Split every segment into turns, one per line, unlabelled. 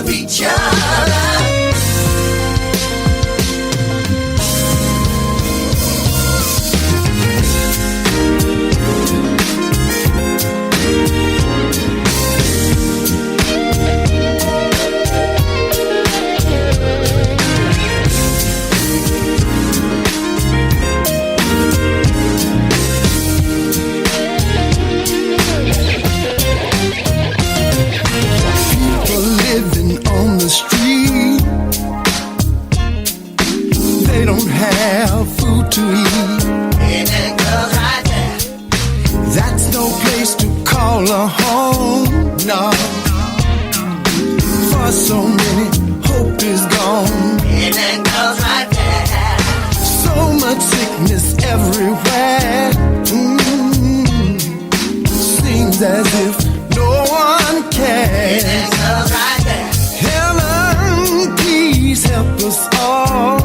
love each other.
To eat.
Amen, girls, right there.
That's no place to call a home, no. For so many, hope is gone.
Amen, girls, right there.
So much sickness everywhere. Seems as if no one cares.
Amen, girls, right there.
Heaven, please help us all.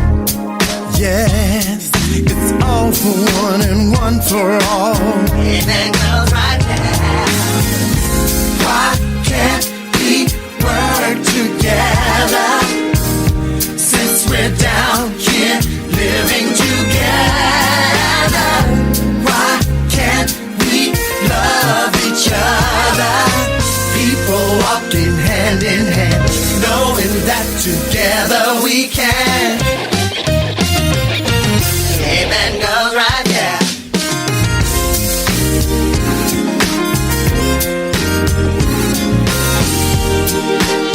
Yes, it's all for one and one for all.
Amen, girls, right there.
Why can't we work together? Since we're down here living together, why can't we love each other? People walking hand in hand, knowing that together we can.
Amen, girls, right there.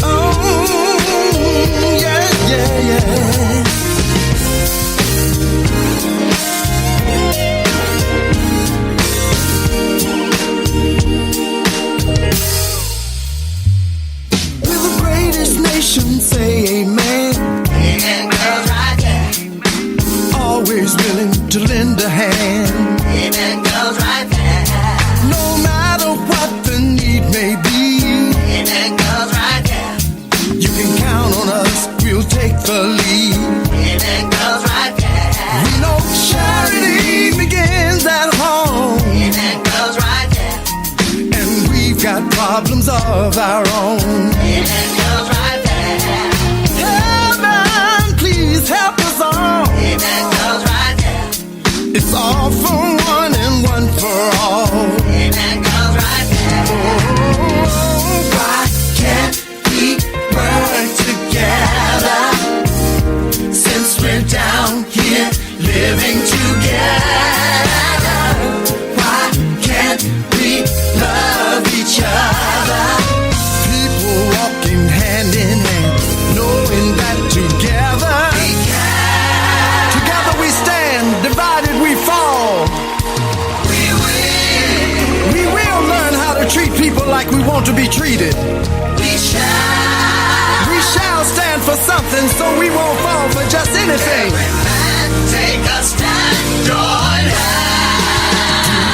Oh, yeah, yeah, yeah. Will the greatest nation say amen?
Amen, girls, right there.
Always willing to lend a hand.
Amen, girls, right there.
No matter what the need may be.
Amen, girls, right there.
You can count on us, we'll take the lead.
Amen, girls, right there.
We know charity begins at home.
Amen, girls, right there.
And we've got problems of our own.
Amen, girls, right there.
Heaven, please help us all.
Amen, girls, right there.
It's all for one and one for all.
Amen, girls, right there.
Oh, why can't we work together? Since we're down here living together, why can't we love each other? People walking hand in hand, knowing that together we can. Together we stand, divided we fall. We will learn how to treat people like we want to be treated. We shall stand for something, so we won't fall for just anything.
Every man take a stand on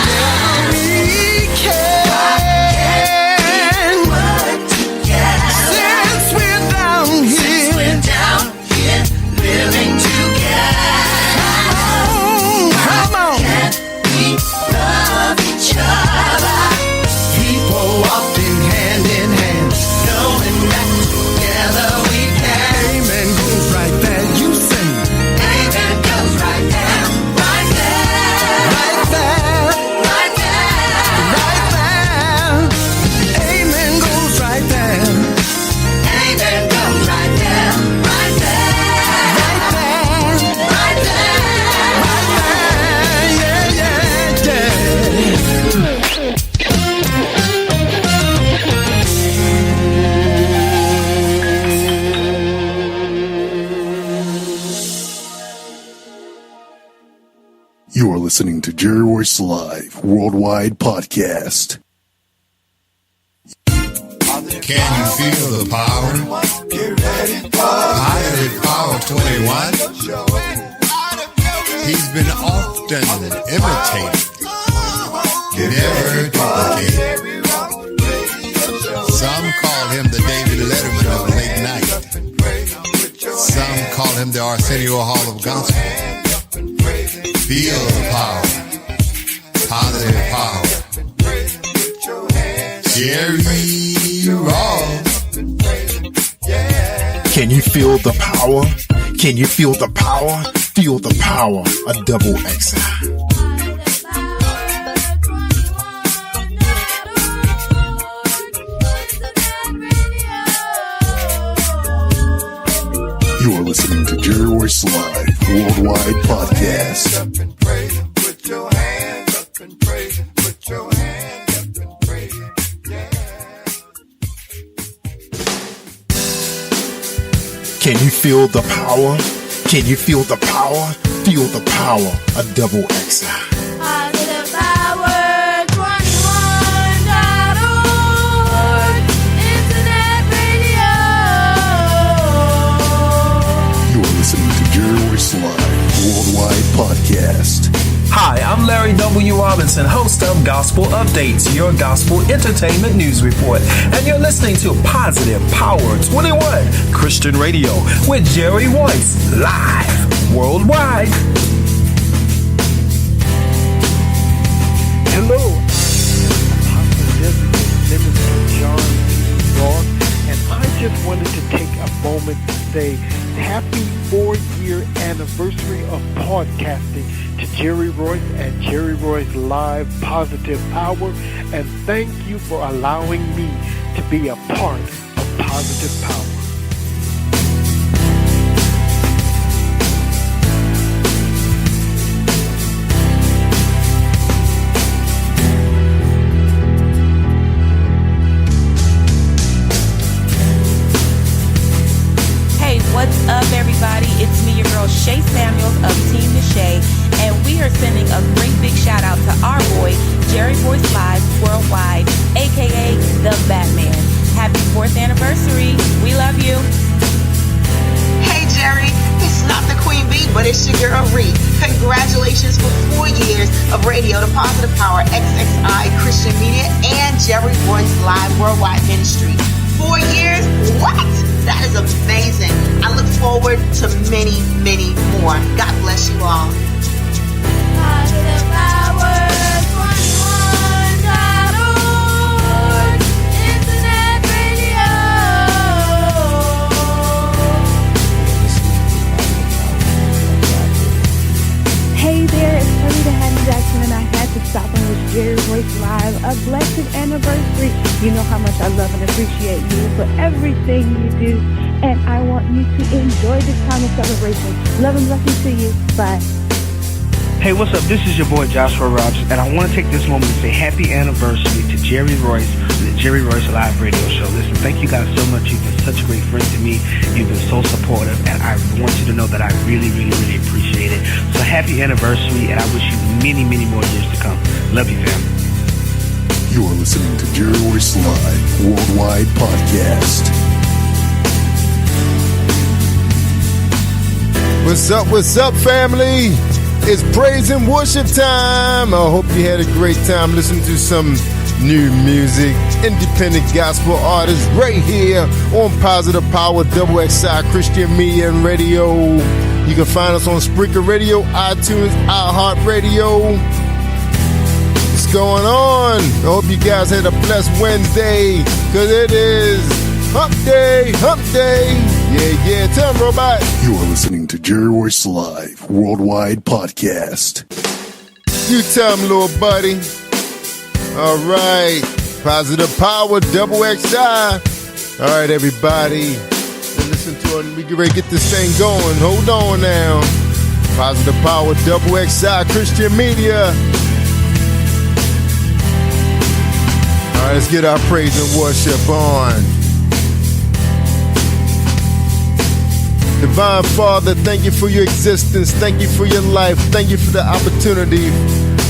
Together we can
work together.
since we're down here.
Since we're down here living together.
Come on.
Can't we love each other?
People walking hand in hand,
Knowing that together we can.
amen goes right there. You sing
Amen goes right there, right there,
right there,
right there.
right there. Amen goes right there,
Amen goes right there, right there,
right there,
right there.
right there. Yeah, yeah, yeah.
You are listening to Jerry Royce Live Worldwide Podcast.
Can you feel the power? Positive Power 21. He's been often imitated, never duplicated. Some call him the David Letterman of late night. Some call him the Arsenio Hall of Gospel. Feel the power. Positive power. Jerry Ross.
Can you feel the power? Can you feel the power? Feel the power of double XI. You are listening to Jerry Royce Live Worldwide Podcast.
Up and praise him, put your hands up and praise him, put your hands up and praise him, yeah.
Can you feel the power? Can you feel the power? Feel the power of double XI.
Positive Power 21.org Internet Radio.
You are listening to Jerry Royce Live Worldwide Podcast.
Hi, I'm Larry W. Robinson, host of Gospel Updates, your gospel entertainment news report. And you're listening to Positive Power 21 Christian Radio with Jerry Royce, live worldwide.
Hello, Minister John Ross, and I just wanted to take a moment to say happy 4-year anniversary of podcasting to Jerry Royce and Jerry Royce Live Positive Power, and thank you for allowing me to be a part of Positive Power.
What's up, everybody? It's me, your girl, Shay Samuels of Team Shay, and we are sending a great big shout out to our boy, Jerry Royce Live Worldwide, aka The Batman. Happy 4th anniversary. We love you.
Hey, Jerry. It's not the Queen Bee, but it's your girl, Ree. Congratulations for 4 years of radio to Positive Power, XXI Christian Media, and Jerry Royce Live Worldwide Ministry. 4 years? What? That is amazing. I look forward to many, many more. God bless you all.
Positive Power 21.org Internet Radio.
Hey there, it's Rita Hatton Jackson, and I had to stop and wish Jerry Royce Live a blessed anniversary. You know how much I love and appreciate you for everything you do, and I want you to enjoy this time of celebration. Love and blessings to you. Bye.
Hey, what's up? This is your boy Joshua Rogers, and I want to take this moment to say happy anniversary to Jerry Royce and the Jerry Royce Live Radio Show. Listen, thank you guys so much. You've been such a great friend to me. You've been so supportive, and I want you to know that I really, really, really appreciate it. So happy anniversary, and I wish you many, many more years to come. Love you, fam.
You are listening to Jerry Royce Live Worldwide Podcast.
What's up, family? It's praise and worship time. I hope you had a great time listening to some new music, independent gospel artists right here on Positive Power, XXI Christian Media and Radio. You can find us on Spreaker Radio, iTunes, iHeartRadio. What's going on? I hope you guys had a blessed Wednesday, because it is Hump Day, Hump Day. Yeah, tell them, Robot.
You are listening to Jerry Royce Live Worldwide Podcast.
You tell them, little buddy. All right. Positive Power, XXI. All right, everybody. Listen to it. We get ready to get this thing going. Hold on now. Positive Power, XXI Christian Media. All right, let's get our praise and worship on. Divine Father, thank you for your existence. Thank you for your life. Thank you for the opportunity,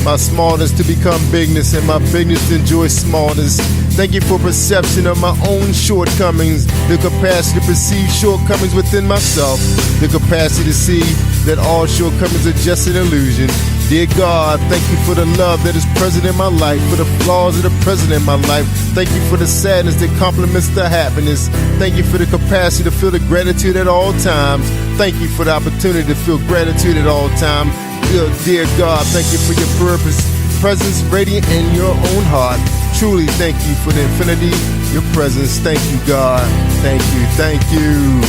my smallness to become bigness and my bigness to enjoy smallness. Thank you for perception of my own shortcomings, the capacity to perceive shortcomings within myself, the capacity to see that all shortcomings are just an illusion. Dear God, thank you for the love that is present in my life, for the flaws that are present in my life. Thank you for the sadness that complements the happiness. Thank you for the capacity to feel the gratitude at all times. Thank you for the opportunity to feel gratitude at all times. Dear God, thank you for your presence radiant in your own heart. Truly thank you for the infinity, your presence. Thank you, God. Thank you.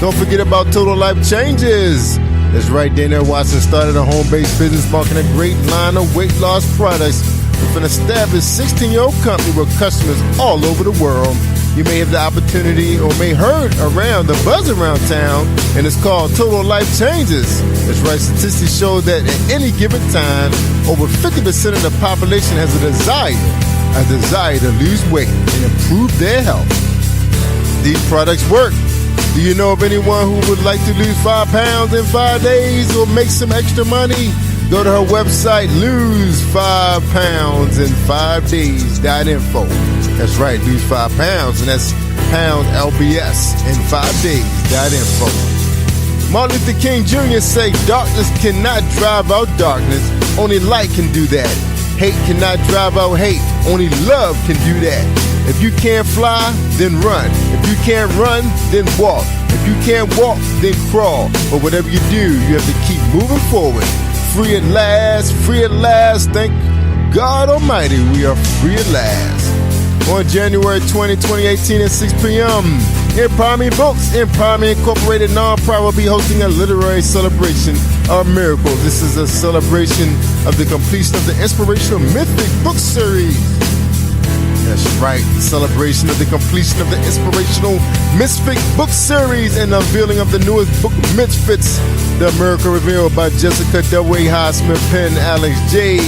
Don't forget about Total Life Changes. That's right, Daniel Watson started a home-based business marketing a great line of weight loss products with an established 16-year-old company with customers all over the world. You may have the opportunity or may heard around the buzz around town, and it's called Total Life Changes. That's right, statistics show that at any given time, over 50% of the population has a desire to lose weight and improve their health. These products work. Do you know of anyone who would like to lose 5 pounds in 5 days or make some extra money? Go to her website, lose5pounds in5days.info. That's right, lose 5 pounds, and that's pound LBS in 5 days.info. Martin Luther King Jr. say darkness cannot drive out darkness, only light can do that. Hate cannot drive out hate, only love can do that. If you can't fly, then run. If you can't run, then walk. If you can't walk, then crawl. But whatever you do, you have to keep moving forward. Free at last, thank God Almighty, we are free at last. On January 20, 2018 at 6 p.m., Empower Me Books, Empower Me Incorporated nonprofit will be hosting a literary celebration of miracles. This is a celebration of the completion of the inspirational mythic book series. That's right, the celebration of the completion of the inspirational Misfit book series and the unveiling of the newest book, Misfits, The Miracle Revealed by Jessica W.A. Highsmith, Penn, Alex J.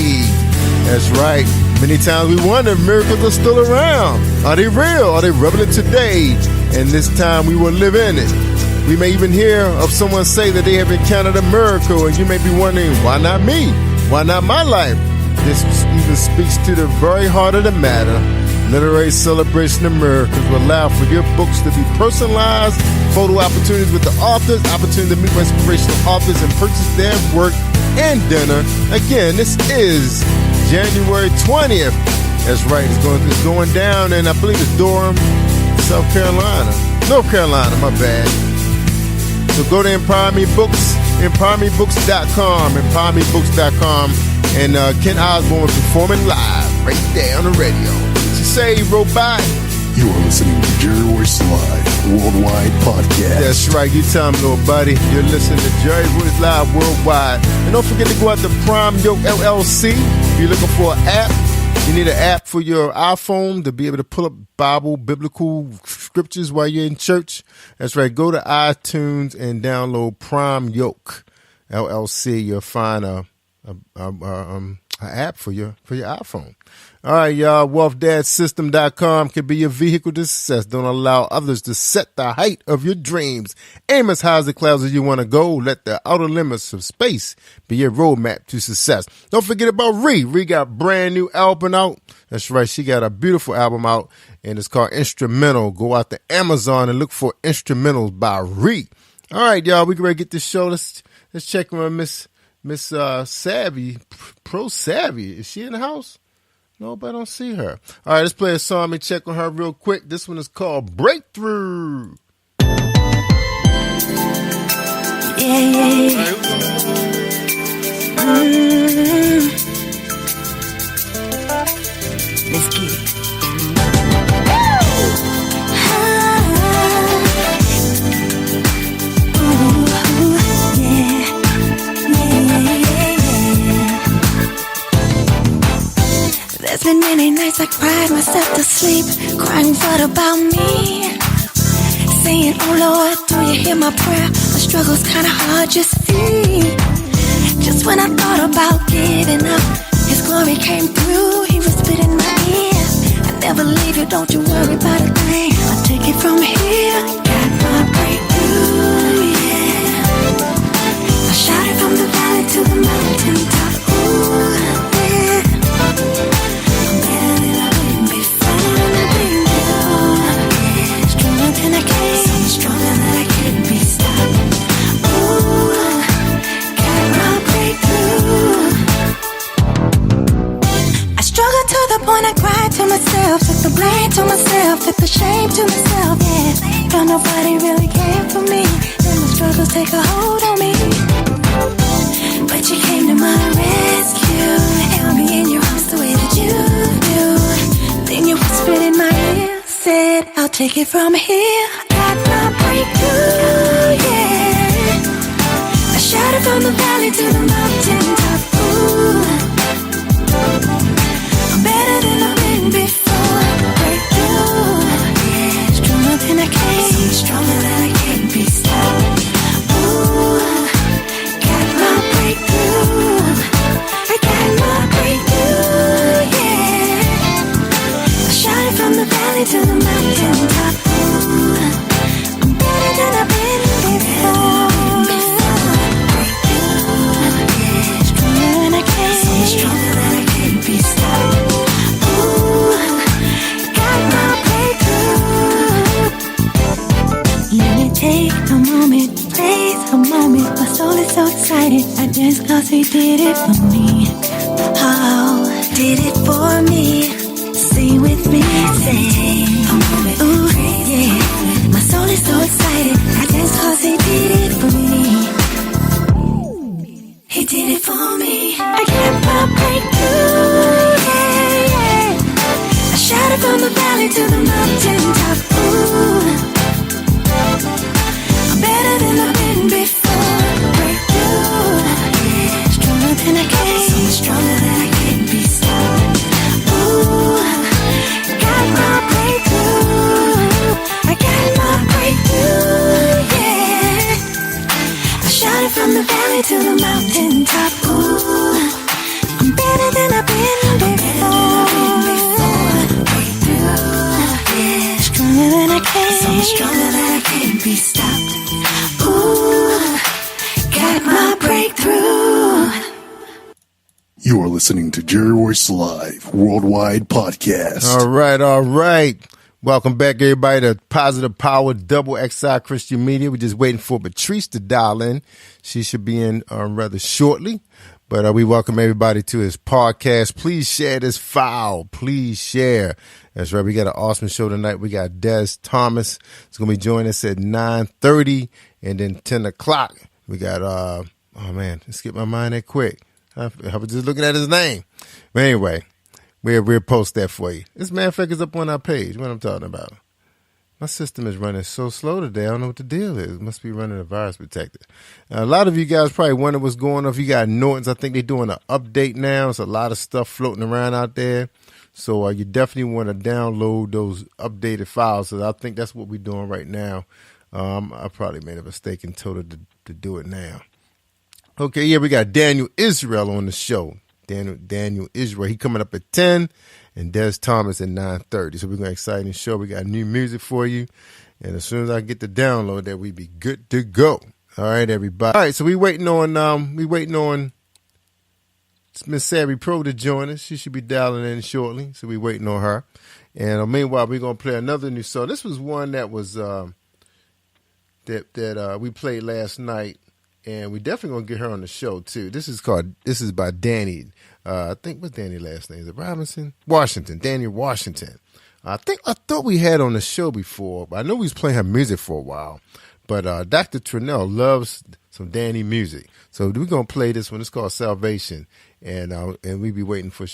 That's right. Many times we wonder if miracles are still around. Are they real? Are they relevant today? And this time we will live in it. We may even hear of someone say that they have encountered a miracle, and you may be wondering, why not me? Why not my life? This even speaks to the very heart of the matter. Literary celebration of miracles will allow for your books to be personalized, photo opportunities with the authors, opportunity to meet with inspirational authors and purchase their work, and dinner. Again, this is January 20th. That's right, it's going down, and I believe it's Durham, North Carolina, my bad. So go to Empower Me Books, empowermebooks.com, and Ken Osborne will be performing live right there on the radio. What you say, robot?
You are listening to Jerry Royce Live Worldwide Podcast.
That's right, you tell me, little buddy. You're listening to Jerry Royce Live Worldwide. And don't forget to go out to Prime Yoke LLC. If you're looking for an app, you need an app for your iPhone to be able to pull up biblical scriptures while you're in church. That's right, go to iTunes and download Prime Yoke LLC. You'll find an app for your iPhone. All right, y'all. WealthDadSystem.com can be your vehicle to success. Don't allow others to set the height of your dreams. Aim as high as the clouds as you want to go. Let the outer limits of space be your roadmap to success. Don't forget about Ree. Ree got a brand new album out. That's right. She got a beautiful album out, and it's called Instrumental. Go out to Amazon and look for Instrumentals by Ree. All right, y'all. We can ready to get this show. Let's check on Miss Savvy, Pro Savvy. Is she in the house? No, but I don't see her. All right, let's play a song. Let me check on her real quick. This one is called Breakthrough.
Yeah. Let's get it. There's been many nights I cried myself to sleep, crying what about me? Saying, oh Lord, do you hear my prayer? The struggle's kinda hard, just see. Just when I thought about giving up, His glory came through, He whispered in my ear, I never leave you, don't you worry about a thing. I'll take it from here, got my breakthrough, yeah. I shouted from the valley to the mountaintop, ooh, yeah. And I can't, so stronger that I can't be stopped. Ooh, got my breakthrough. I struggled to the point I cried to myself, took the blame to myself, took the shame to myself, yeah. Thought nobody really cared for me, then the struggles take a hold on me. But you came to my rescue, held me in your arms the way that you do. Then you whispered in my ear, said, I'll take it from here. Got my breakthrough. Take a moment, praise a moment. My soul is so excited. I dance 'cause he did it for me. Oh, did it for me. Sing with me, say a moment, ooh, yeah. My soul is so excited. I dance 'cause he did it for me. He did it for me. I get my breakthrough, yeah, yeah. I shouted from the valley to the mountain top, ooh. I'm better than I've been before. Breakthrough, yeah. Stronger than I can, so much stronger than I can be stopped. Ooh, got my breakthrough. I got my breakthrough, yeah. I shouted from the valley to the mountain top. Ooh, I'm better than I've been before. Breakthrough, yeah. Stronger than I can, so much stronger than I can be stopped. Ooh, got my breakthrough.
You are listening to Jerry Royce Live Worldwide Podcast.
All right. Welcome back, everybody, to Positive Power Double XI Christian Media. We're just waiting for Patrice to dial in. She should be in rather shortly. But we welcome everybody to his podcast. Please share this file. Please share. That's right. We got an awesome show tonight. We got Des Thomas. It's going to be joining us at 9:30 and then 10 o'clock. We got, oh man, let's get my mind that quick. I was just looking at his name. But anyway, we'll post that for you. This matter of fact is up on our page. What I'm talking about. My system is running so slow today. I don't know what the deal is. It must be running a virus protector. A lot of you guys probably wonder what's going on. If you got Norton's, I think they're doing an update now. There's a lot of stuff floating around out there. So you definitely want to download those updated files. So I think that's what we're doing right now. I probably made a mistake and told her to do it now. Okay, yeah, we got Daniel Israel on the show. Daniel Israel. He coming up at 10 and Des Thomas at 9:30. So we're going to exciting show. We got new music for you. And as soon as I get the download that, we be good to go. All right, everybody. All right, so we waiting on Miss Savvy Pro to join us. She should be dialing in shortly. So we waiting on her. And meanwhile, we're going to play another new song. This was one that was that we played last night. And we definitely gonna get her on the show too. This is by Danny. I think what's Danny's last name? Is it Robinson? Washington. Danny Washington. I thought we had on the show before, but I know we was playing her music for a while. But Dr. Trinnell loves some Danny music. So we're gonna play this one. It's called Salvation. And we be waiting for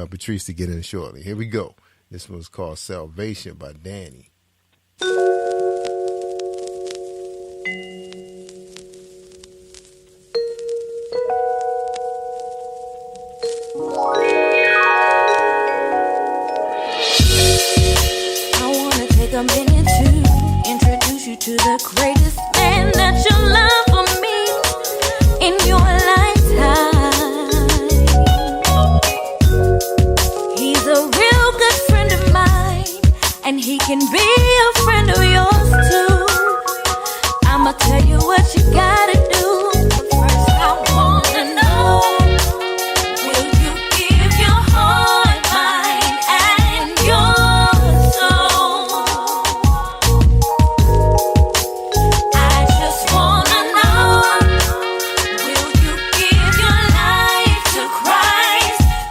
Patrice to get in shortly. Here we go. This one's called Salvation by Danny.
A minute to introduce you to the greatest man that you'll love for me in your lifetime. He's a real good friend of mine, and he can be a friend of yours too. I'ma tell you what you gotta do. But first I wanna know, will you give your heart, mind, and your soul?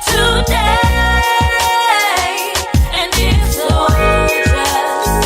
Today, and if so, just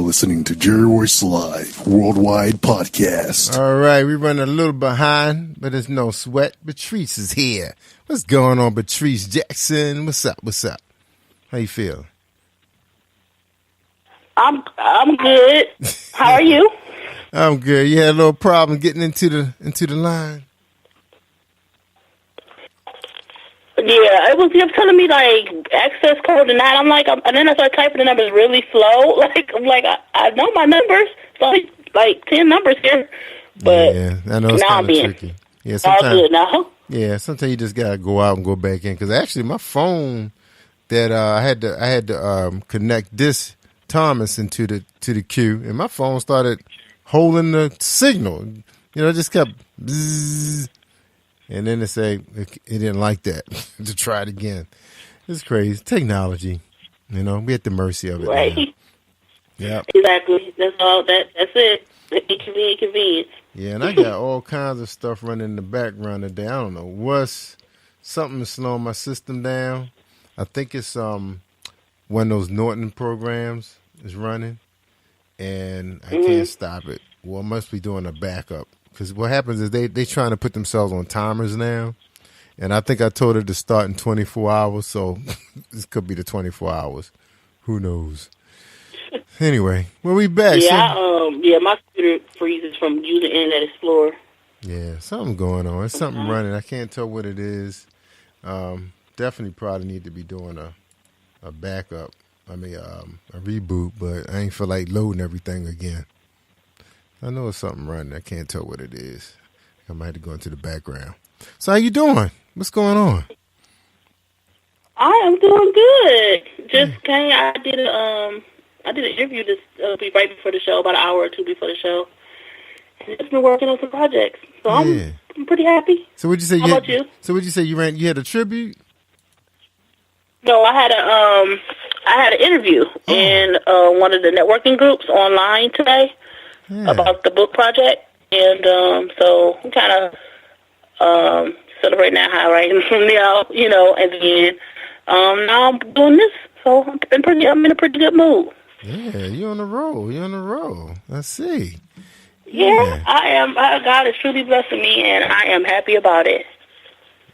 are listening to Jerry Royce Live Worldwide Podcast.
All right, we're running a little behind, but there's no sweat. Patrice is here. What's going on, Patrice Jackson? What's up? What's up? How you feel?
I'm good. How are you?
I'm good. You had a little problem getting into the line.
Yeah, it was just telling me like access code denied. I'm like, and then I started typing the numbers really slow. I'm like, I know my numbers. It's only like 10 numbers here, but
yeah, I know it's kind of tricky. Yeah,
all good now.
Yeah, sometimes you just gotta go out and go back in. Because actually, my phone that I had to connect this Thomas into the queue, and my phone started holding the signal. You know, it just kept bzzz. And then they say it didn't like that to try it again. It's crazy. Technology, you know, we at the mercy of it.
Right.
Yeah.
Exactly. That's all. That's it. Inconvenience.
Yeah, and I got all kinds of stuff running in the background today. I don't know what's something slowing my system down. I think it's one of those Norton programs is running, and I can't stop it. Well, I must be doing a backup. Because what happens is they trying to put themselves on timers now. And I think I told her to start in 24 hours. So this could be the 24 hours. Who knows? Anyway, well, we back.
Yeah, my computer freezes from using Internet Explorer.
Yeah, something going on. It's something running. I can't tell what it is. Definitely probably need to be doing a backup. I mean, a reboot. But I ain't feel like loading everything again. I know it's something running. I can't tell what it is. I might have to go into the background. So how you doing? What's going on?
I am doing good. Just came. I did an interview this right before the show, about an hour or two before the show. And just been working on some projects. So I'm pretty happy.
So what'd you say?
How about you?
So what'd you say? You had a tribute?
No, I had an interview in one of the networking groups online today. About the book project, and so I'm kind of celebrating that high right now, you know, and then now I'm doing this, so I'm in a pretty good mood.
Yeah, you're on the roll. I see.
Yeah, I am. God is truly blessing me, and I am happy about it.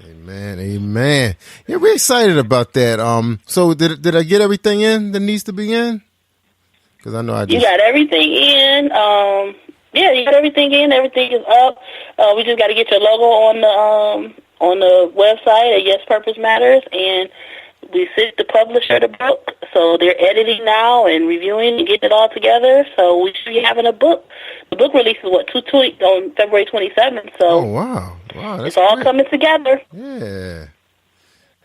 Amen. Yeah, we're excited about that. So did I get everything in that needs to be in? Because I know
You got everything in. You got everything in. Everything is up. We just got to get your logo on the website at Yes Purpose Matters, and we sent the publisher the book. So they're editing now and reviewing and getting it all together. So we should be having a book. The book releases on February 27th. So
wow,
it's all coming together.
Yeah.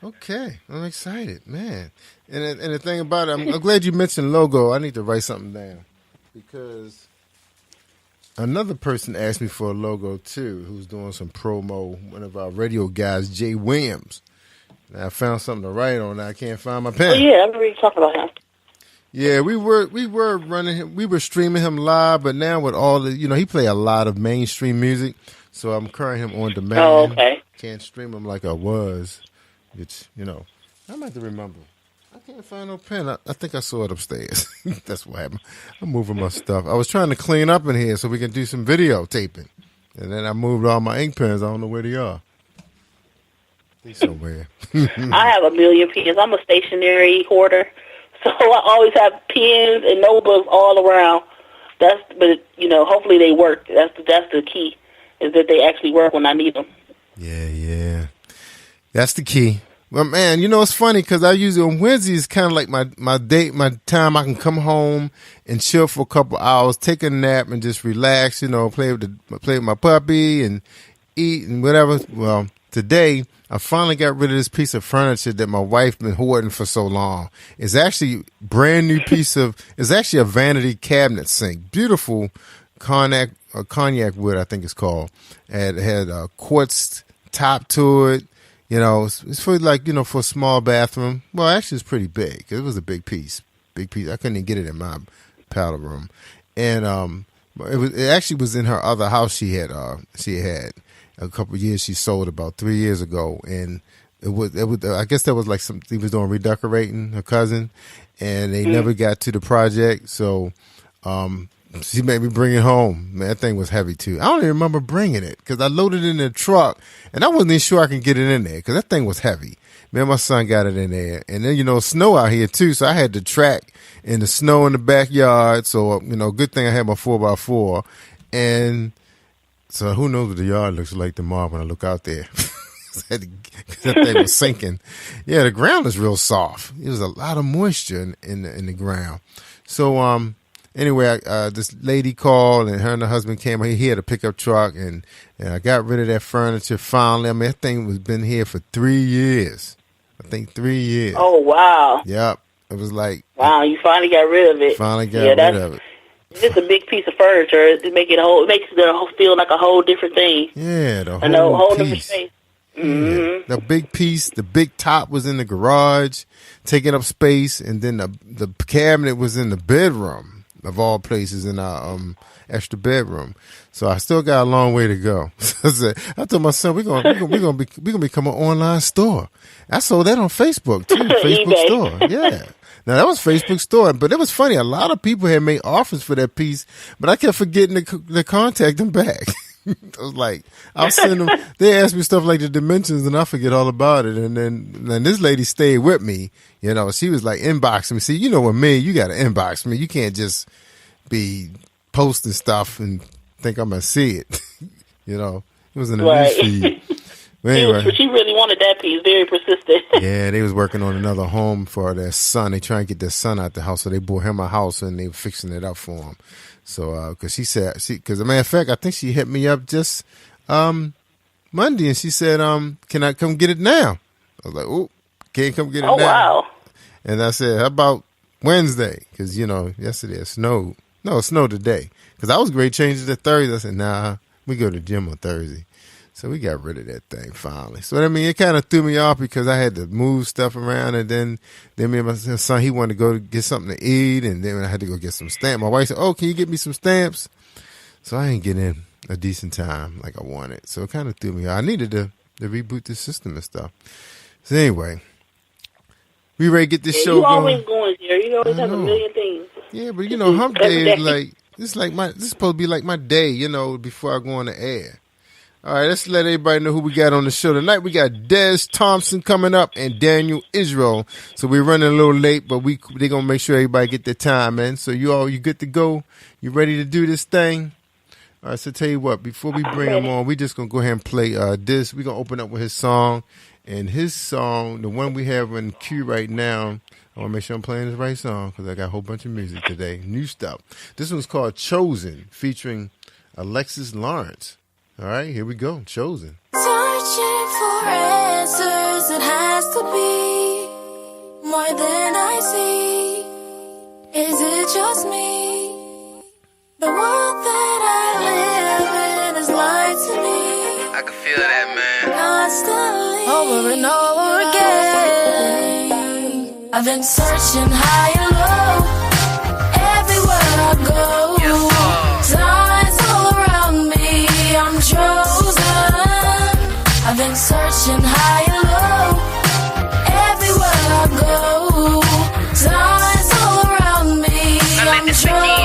Okay, I'm excited, man. And the thing about it, I'm glad you mentioned logo. I need to write something down because another person asked me for a logo too, who's doing some promo. One of our radio guys, Jay Williams. And I found something to write on. I can't find my pen.
Oh yeah, I remember you talking about him.
Yeah, we were running him. We were streaming him live, but now with all the, he play a lot of mainstream music, so I'm currently him on demand.
Oh, okay.
Can't stream him like I was. Which, I might have to remember. I can't find no pen. I think I saw it upstairs. That's what happened. I'm moving my stuff. I was trying to clean up in here so we can do some videotaping. And then I moved all my ink pens. I don't know where they are. They somewhere.
I have a million pens. I'm a stationary hoarder. So I always have pens and notebooks all around. But hopefully they work. That's the key, is that they actually work when I need them.
Yeah. That's the key. Well, man, it's funny because I usually on Wednesdays kind of like my time. I can come home and chill for a couple hours, take a nap, and just relax. Play with my puppy and eat and whatever. Well, today I finally got rid of this piece of furniture that my wife been hoarding for so long. It's actually brand new piece of. It's actually a vanity cabinet sink, beautiful cognac wood, I think it's called. And it had a quartz top to it. It's for for a small bathroom. Well, actually, it's pretty big. It was a big piece. I couldn't even get it in my powder room, and it actually was in her other house. She had a couple of years. She sold about 3 years ago, and it was. I guess that was like he was doing redecorating, her cousin, and they never got to the project. So She made me bring it home. Man, that thing was heavy too. I don't even remember bringing it because I loaded it in the truck and I wasn't even sure I could get it in there because that thing was heavy. Man, my son got it in there. And then, snow out here too. So I had to track in the snow in the backyard. So, good thing I had my 4x4. And so who knows what the yard looks like tomorrow when I look out there. That thing was sinking. Yeah, the ground is real soft. There was a lot of moisture in the ground. So, anyway, this lady called and her and her husband came. He had a pickup truck and I got rid of that furniture finally. I mean, that thing was been here for 3 years. I think 3 years.
Oh, wow.
Yep. It was like.
Wow, you finally got rid of it.
Finally got rid of it.
It's a big piece of furniture. It makes it feel like a whole different thing.
Yeah, the whole piece.
Different space. Mm-hmm.
The big piece, the big top was in the garage, taking up space, and then the cabinet was in the bedroom, of all places, in our extra bedroom. So I still got a long way to go. I told my son we're gonna become an online store. I sold that on Facebook too, Facebook store. Yeah. Now that was Facebook store, but it was funny. A lot of people had made offers for that piece, but I kept forgetting to contact them back. I was like, I'll send them. They asked me stuff like the dimensions, and I forget all about it. And then this lady stayed with me. She was like inboxing me. See, with me, you got to inbox me. You can't just be posting stuff and think I'm gonna see it. It was in the news feed. But anyway,
she really wanted that piece. Very persistent.
Yeah, they was working on another home for their son. They trying to get their son out the house, so they bought him a house and they were fixing it up for him. So, because she said, because as a matter of fact, I think she hit me up just Monday, and she said, "Can I come get it now?" I was like, "Oh, can't come get it now." Oh,
wow!
And I said, "How about Wednesday?" Because yesterday it snowed. No, it snowed today. Because I was great changing to Thursday. I said, "Nah, we go to the gym on Thursday." So we got rid of that thing finally. So it kind of threw me off because I had to move stuff around, and then me and my son, he wanted to go get something to eat, and then I had to go get some stamps. My wife said, "Oh, can you get me some stamps?" So I ain't getting in a decent time like I wanted. So it kind of threw me off. I needed to reboot the system and stuff. So anyway, we ready to get this show going.
You always going here. You always have a million things.
Yeah, but hump day is like this is supposed to be like my day, before I go on the air. All right, let's let everybody know who we got on the show tonight. We got Des Thompson coming up and Daniel Israel. So we're running a little late, but they're going to make sure everybody get their time, man. So you good to go? You ready to do this thing? All right, so tell you what, before we bring him on, we just going to go ahead and play this. We're going to open up with his song. And his song, the one we have in queue right now, I want to make sure I'm playing the right song because I got a whole bunch of music today. New stuff. This one's called Chosen, featuring Alexis Lawrence. All right, here we go. Chosen.
Searching for answers, it has to be more than I see. Is it just me? The world that I live in is lied to me.
I can feel that, man.
Constantly, over and over again. I've been searching high and low, everywhere I go. Signs all around me, I'm chosen. I've been searching high and low, everywhere I go. Signs all around me, I'm chosen.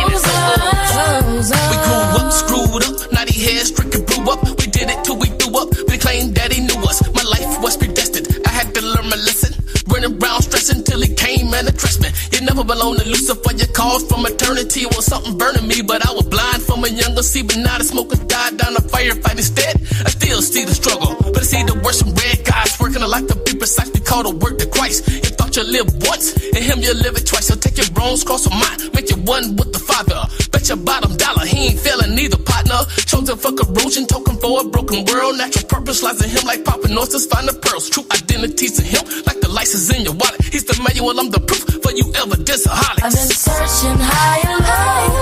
We grew up, screwed up, naughty heads, stricken blew up. We did it till we threw up. We claimed that he knew us. My life was predestined. I had to learn my lesson. Running around stressing till he came and addressed me. You never belong to Lucifer. Your calls from eternity was something burning me, but I was blind from a younger see. But now the smoke has died down a firefight instead. I still see the struggle, but I see the worst from red guys working a life to be precise. We call the work to Christ. You thought you lived once, in Him you live it twice. So take your wrongs, cross a mine, make you one with the Father. Bet your bottom dollar He ain't failing neither, partner. Chosen for corrosion, token for a broken world. Natural purpose lies in Him like Papa Noises find the pearls. True identity's in Him like the license in your wallet. He's the manual, I'm the proof for you evidence-aholics.
I've been searching high and low,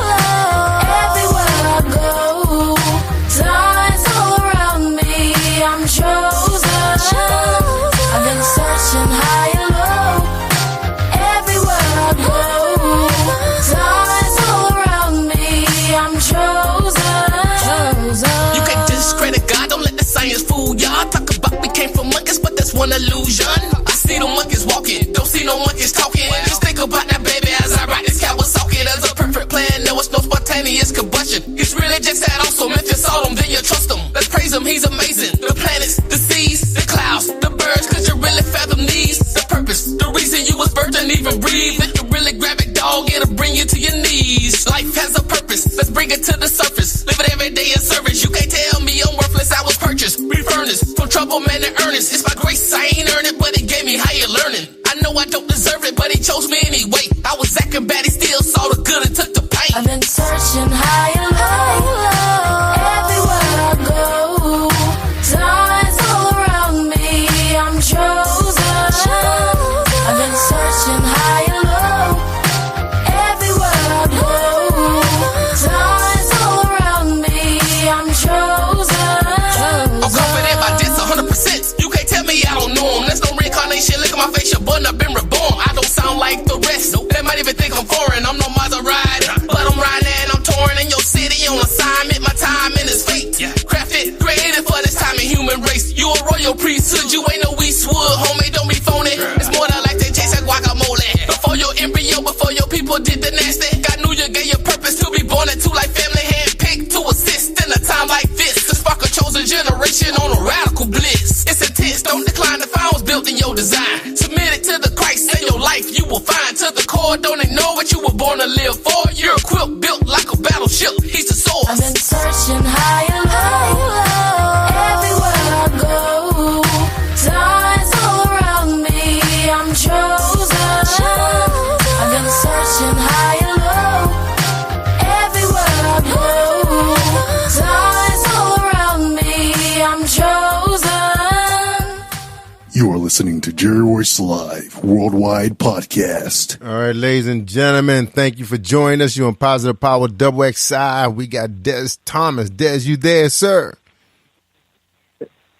everywhere I go. Signs all around me, I'm chosen. I've been searching high and low, everywhere I go. Signs all around me, I'm chosen.
You can't discredit God, don't let the science fool y'all. Talk about we came from monkeys, but that's one illusion. I see the monkeys walking, don't see no monkeys talking. Just think about that, baby, as I ride this Kawasaki. There's a perfect plan, there was no spontaneous combustion. He's really just that awesome. If you saw him, then you trust him. Let's praise him, he's amazing. The planets, the seas, the clouds, the birds, cause you really fathom these. The purpose, the reason you was birthed and even breathe. If you really grab it, dog, it'll bring you to your knees. Life has a purpose, let's bring it to the surface. Live it every day in service. You can't tell me I'm worthless, I was purchased, refurnished. From trouble, man, to earnest. It's my grace, I ain't earned it, but he gave me higher learning. I know I don't deserve it, but he chose me anyway. I was acting bad, he still saw the good and took the pain.
I've been searching high and low, everywhere I go. Signs all around me, I'm chosen. I've been searching high and low, everywhere I go. Signs all around me, I'm chosen.
I'm confident about this 100%. You can't tell me I don't know him. There's no reincarnation. Look at my face, your button, I've been reborn. I don't sound like the rest. They might even think I'm foreign. I'm no Maserati, but I'm riding and I'm touring in your city on assignment. My time and it's fate. Crafted, created for this time in human race. You a royal priesthood, you ain't no Eastwood. Homie, don't be phony. It's more than like they chase that guacamole. Before your embryo, before your people did the nasty. God knew you gave your purpose to be born into like family handpicked to assist in a time like this. To spark a chosen generation on a radical bliss. It's intense, don't decline the found was built in your design. Submit it to the Christ in your life, you will find to the core. Don't ignore what you were born to live for. You're equipped, built like a battleship. He's the source.
I've been searching high and low, everywhere I go. Signs all around me, I'm chosen. I've been searching high and low, everywhere I go. Signs all around me, I'm chosen.
You are listening to Jerry Royce Live Worldwide Podcast.
All right, ladies and gentlemen, thank you for joining us. You're on Positive Power XXI. We got Des Thomas. Des, you there, sir?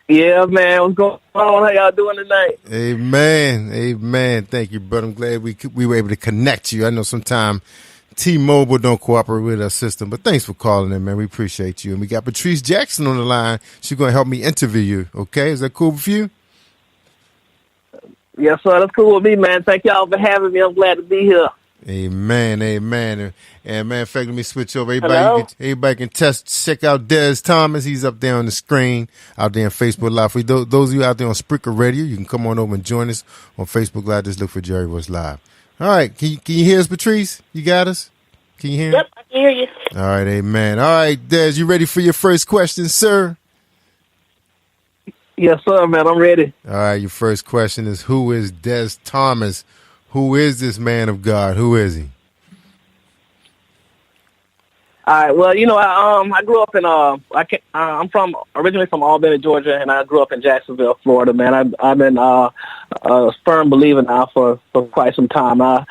Yeah, man. What's going on? How y'all doing tonight?
Amen. Amen. Thank you, brother. I'm glad we were able to connect you. I know sometimes T-Mobile don't cooperate with our system, but thanks for calling in, man. We appreciate you. And we got Patrice Jackson on the line. She's going to help me interview you. Okay? Is that cool with you?
Yes, sir. That's cool with me, man. Thank y'all for having me. I'm glad to be here.
Amen, amen. And man, in fact, let me switch over. Everybody can check out Des Thomas. He's up there on the screen, out there on Facebook Live. For those of you out there on Spreaker Radio, you can come on over and join us on Facebook Live. Just look for Jerry Royce Live. All right, can you hear us, Patrice? You got us? Can you hear?
Yep, I can hear you.
All right, amen. All right, Des, you ready for your first question, sir?
Yes, sir, man. I'm ready.
All right, your first question is, who is Des Thomas? Who is this man of God? Who is he?
All right. Well, I grew up in I'm originally from Albany, Georgia, and I grew up in Jacksonville, Florida. Man, I've been a firm believer now for quite some time. I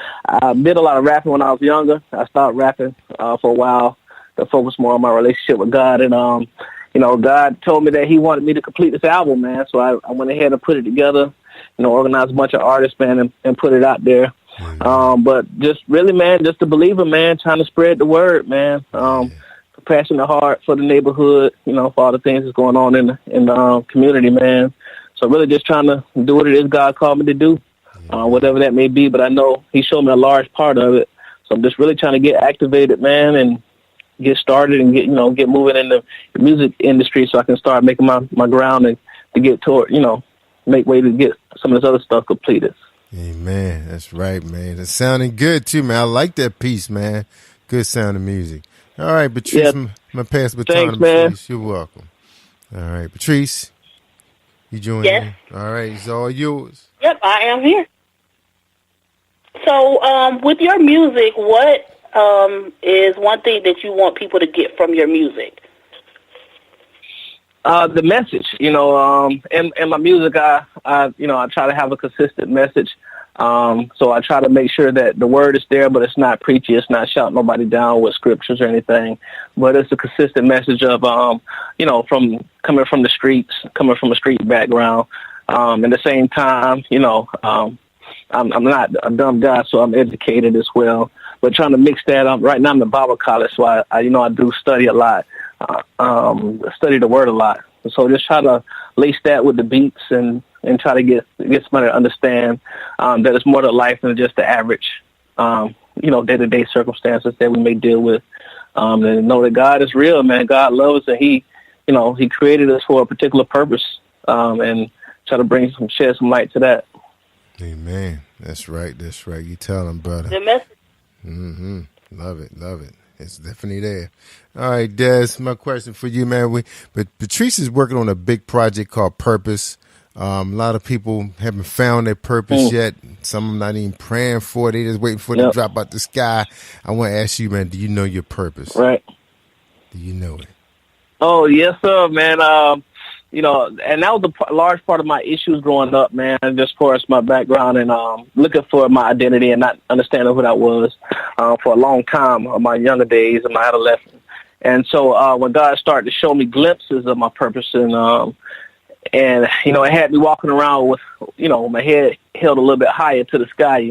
did a lot of rapping when I was younger. I stopped rapping for a while to focus more on my relationship with God, and God told me that He wanted me to complete this album, man. So I went ahead and put it together. Organized a bunch of artists, man, and put it out there. But just really, man, just a believer, man, trying to spread the word, man. Passionate heart for the neighborhood, for all the things that's going on in the community, man. So really just trying to do what it is God called me to do, whatever that may be. But I know He showed me a large part of it. So I'm just really trying to get activated, man, and get started and get moving in the music industry so I can start making my ground and to get toward, make way to get some of this other stuff completed.
Amen. That's right, man. It's sounding good, too, man. I like that piece, man. Good sounding music. All right, Patrice, I'm going to pass the baton to Patrice. You're welcome. All right, Patrice, you join in? All right, it's all yours.
Yep, I am here. So with your music, what is one thing that you want people to get from your music?
The message, in my music, I try to have a consistent message. So I try to make sure that the word is there, but it's not preachy. It's not shouting nobody down with scriptures or anything, but it's a consistent message of, from coming from the streets, coming from a street background. At the same time, I'm not a dumb guy, so I'm educated as well, but trying to mix that up. Right now I'm in Bible college, so I do study a lot. Study the word a lot, So just try to lace that with the beats and try to get somebody to understand that it's more to life than just the average, day-to-day circumstances that we may deal with. And know that God is real, man. God loves us, and He created us for a particular purpose, and try to shed some light to that.
Amen. That's right. You tell him, brother.
The message.
Mm-hmm. Love it. It's definitely there. All right, Des, my question for you, man. But Patrice is working on a big project called Purpose. A lot of people haven't found their purpose yet. Some of them not even praying for it. They just waiting for it to drop out the sky. I want to ask you, man, do you know your purpose?
Right.
Do you know it?
Oh, yes, sir, man. And that was a large part of my issues growing up, man, just as far as my background and looking for my identity and not understanding who that was for a long time in my younger days and my adolescence. And so when God started to show me glimpses of my purpose and it had me walking around with, my head held a little bit higher to the sky,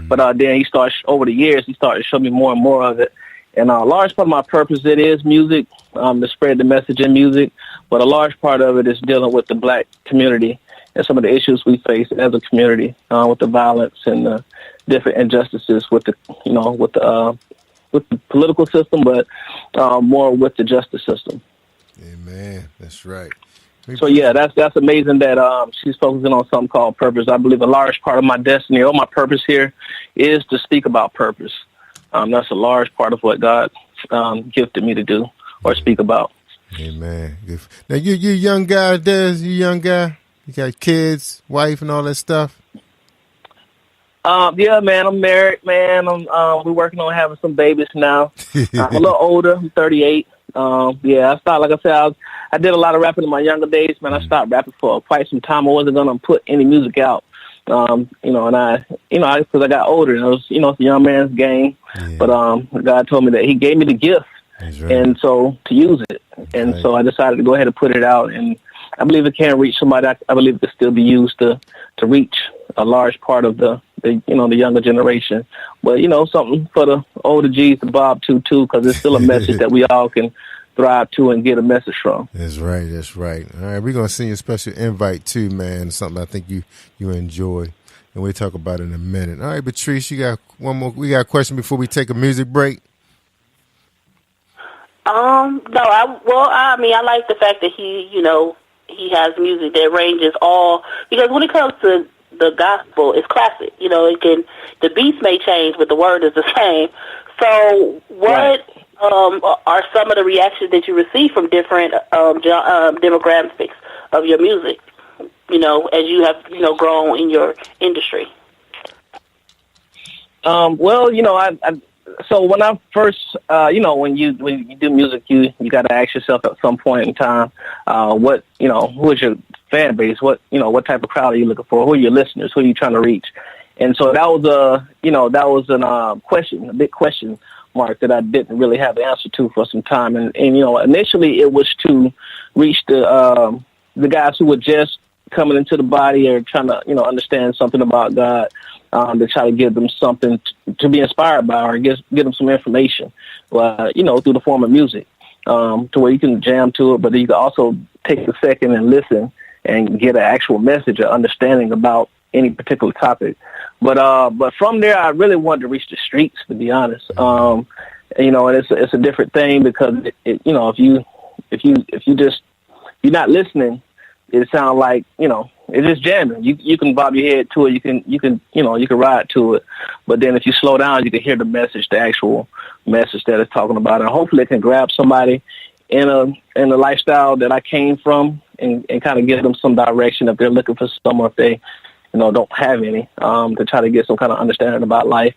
But then over the years, he started to show me more and more of it. And a large part of my purpose, it is music, to spread the message in music. But a large part of it is dealing with the black community and some of the issues we face as a community, with the violence and the different injustices with the political system, but more with the justice system.
Amen. That's right.
So yeah, that's amazing that she's focusing on something called purpose. I believe a large part of my destiny or my purpose here is to speak about purpose. That's a large part of what God gifted me to do or speak about.
Amen. Now you young guy, Des. You young guy. You got kids, wife, and all that stuff.
Yeah, man. I'm married, man. We're working on having some babies now. I'm a little older. I'm 38. I started, like I said, I did a lot of rapping in my younger days, man. I stopped rapping for quite some time. I wasn't going to put any music out. Because I got older, and it was, it's a young man's game. Yeah. But God told me that He gave me the gift, right. And so to use it. And so I decided to go ahead and put it out. And I believe it can reach somebody. I believe it can still be used to reach a large part of the younger generation. But something for the older G's to bob to too, because it's still a message that we all can thrive to and get a message from.
That's right. All right, we're gonna send you a special invite too, man. Something I think you enjoy, and we'll talk about it in a minute. All right, Patrice, you got one more. We got a question before we take a music break.
No, I like the fact that he has music that ranges all, because when it comes to the gospel, it's classic. The beats may change, but the word is the same. So what are some of the reactions that you receive from different demographics of your music, as you have, grown in your industry?
So when I first, when you do music, you got to ask yourself at some point in time, who is your fan base? What type of crowd are you looking for? Who are your listeners? Who are you trying to reach? And so that was a big question mark that I didn't really have the answer to for some time. And initially it was to reach the guys who were just coming into the body or trying to, understand something about God, to try to give them something to be inspired by or give them some information, through the form of music, to where you can jam to it, but you can also take a second and listen and get an actual message or understanding about any particular topic. But from there, I really wanted to reach the streets, to be honest. And it's a different thing because if you're not listening, it sounds like, it's just jamming. You can bob your head to it. You can ride to it. But then if you slow down, you can hear the message, the actual message that it's talking about. And hopefully it can grab somebody in a lifestyle that I came from and kind of give them some direction if they're looking for some, or if they, don't have any, to try to get some kind of understanding about life.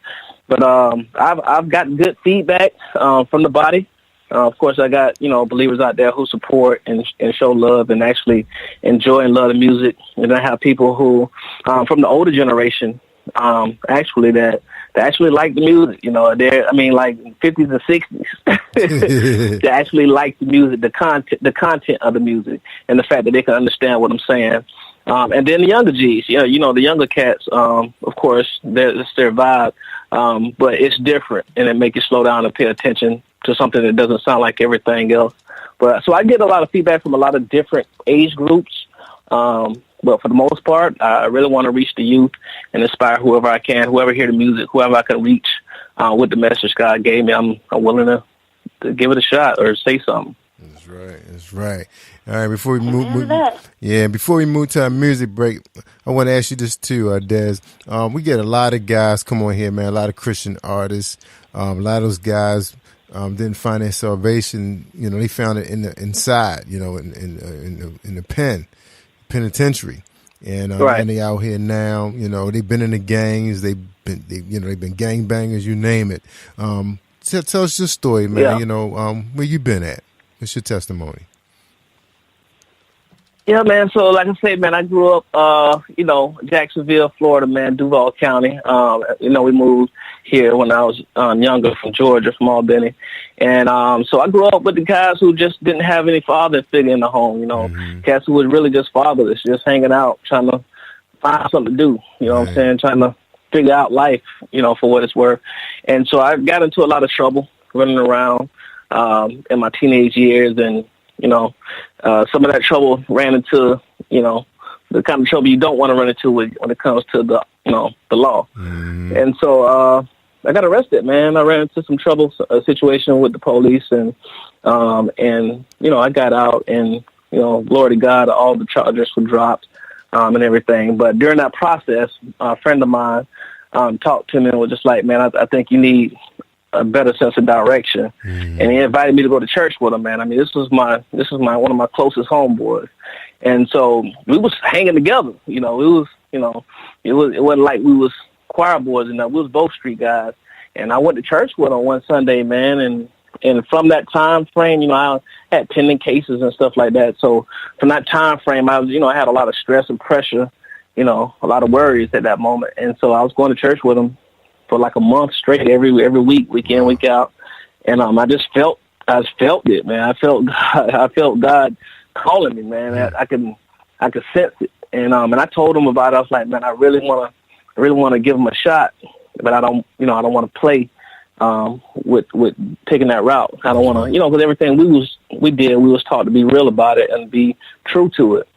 But I've gotten good feedback from the body. Of course, I got, believers out there who support and show love and actually enjoy and love the music. And I have people who, from the older generation, actually that actually like the music. Like 50s and 60s, they actually like the music, the content of the music, and the fact that they can understand what I'm saying. And then the younger G's, the younger cats, of course, it's their vibe, but it's different, and it makes you slow down and pay attention something that doesn't sound like everything else. But so I get a lot of feedback from a lot of different age groups. But for the most part, I really want to reach the youth and inspire whoever I can, whoever hear the music, whoever I can reach with the message God gave me. I'm willing to give it a shot or say something.
That's right. That's right. All right. Before we move to our music break, I want to ask you this too, Des. We get a lot of guys come on here, man. A lot of Christian artists. A lot of those guys didn't find their salvation. You know, they found it inside. You know, in the penitentiary, and they out here now. You know, they've been in the gangs. They've been gangbangers. You name it. Tell us your story, man.
Yeah.
You know, where you been at? What's your testimony?
Yeah, man. So, like I said, man, I grew up, Jacksonville, Florida, man, Duval County. We moved here when I was younger from Georgia, from Albany. And so I grew up with the guys who just didn't have any father figure in the home, you know, cats who was really just fatherless, just hanging out, trying to find something to do, you know what I'm saying, trying to figure out life, you know, for what it's worth. And so I got into a lot of trouble running around in my teenage years, and some of that trouble ran into, the kind of trouble you don't want to run into when it comes to the law. And so I got arrested, man. I ran into some trouble situation with the police, and I got out, and, glory to God, all the charges were dropped and everything. But during that process, a friend of mine talked to me and was just like, man, I think you need a better sense of direction. And he invited me to go to church with him, man. I mean, this was one of my closest homeboys. And so we was hanging together, it wasn't like we was choir boys, we was both street guys. And I went to church with him one Sunday, man. And from that time frame, I had pending cases and stuff like that. So from that time frame, I had a lot of stress and pressure, a lot of worries at that moment. And so I was going to church with him for like a month straight, every week, week in, week out. And I felt it, man. I felt God calling me, man. I could sense it. And I told him about it. I was like, man, I really want to give him a shot, but I don't want to play with taking that route. I don't want to, because everything we was taught to be real about it and be true to it.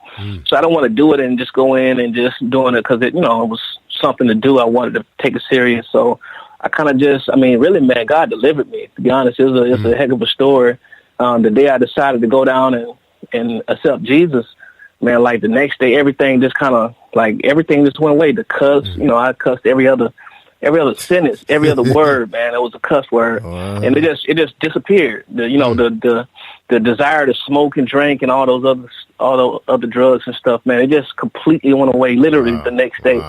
So I don't want to do it and just go in and just doing it because it was something to do. I wanted to take it serious. So I kind of really, man, God delivered me. To be honest, it's a heck of a story. The day I decided to go down and accept Jesus, man, like the next day, everything just kind of everything just went away. The cuss, I cussed every other sentence, every other word, man. It was a cuss word, and it just disappeared. The desire to smoke and drink and all those other drugs and stuff, man, it just completely went away. Literally the next day.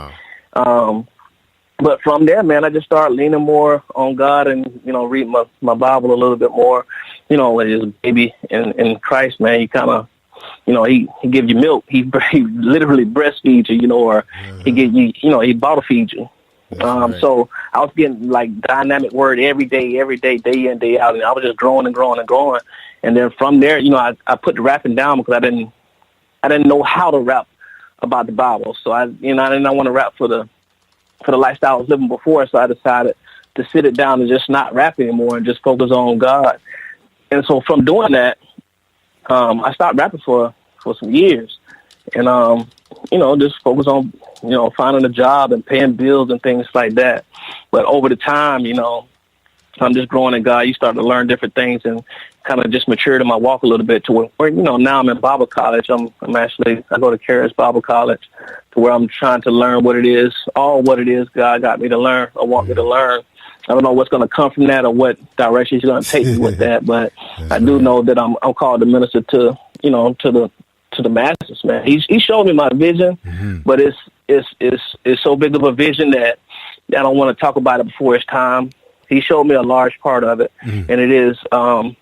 But from there, man, I just started leaning more on God and reading my Bible a little bit more. As a baby in Christ, man, you kind of. He give you milk. He literally breastfeeds you, or he give you, he bottle feeds you. So I was getting dynamic word every day, day in, day out, and I was just growing and growing and growing. And then from there, I put the rapping down because I didn't know how to rap about the Bible. So I didn't want to rap for the lifestyle I was living before. So I decided to sit it down and just not rap anymore and just focus on God. And so from doing that, I stopped rapping for some years, and just focus on finding a job and paying bills and things like that. But over the time, I'm just growing in God. You start to learn different things and kind of just matured in my walk a little bit to where now I'm in Bible college. I go to Charis Bible College, to where I'm trying to learn what it is God got me to learn or want me to learn. I don't know what's going to come from that or what direction he's going to take me with that, but I do know that I'm called to minister to the masses, man. He showed me my vision, but it's so big of a vision that I don't want to talk about it before it's time. He showed me a large part of it, and it is a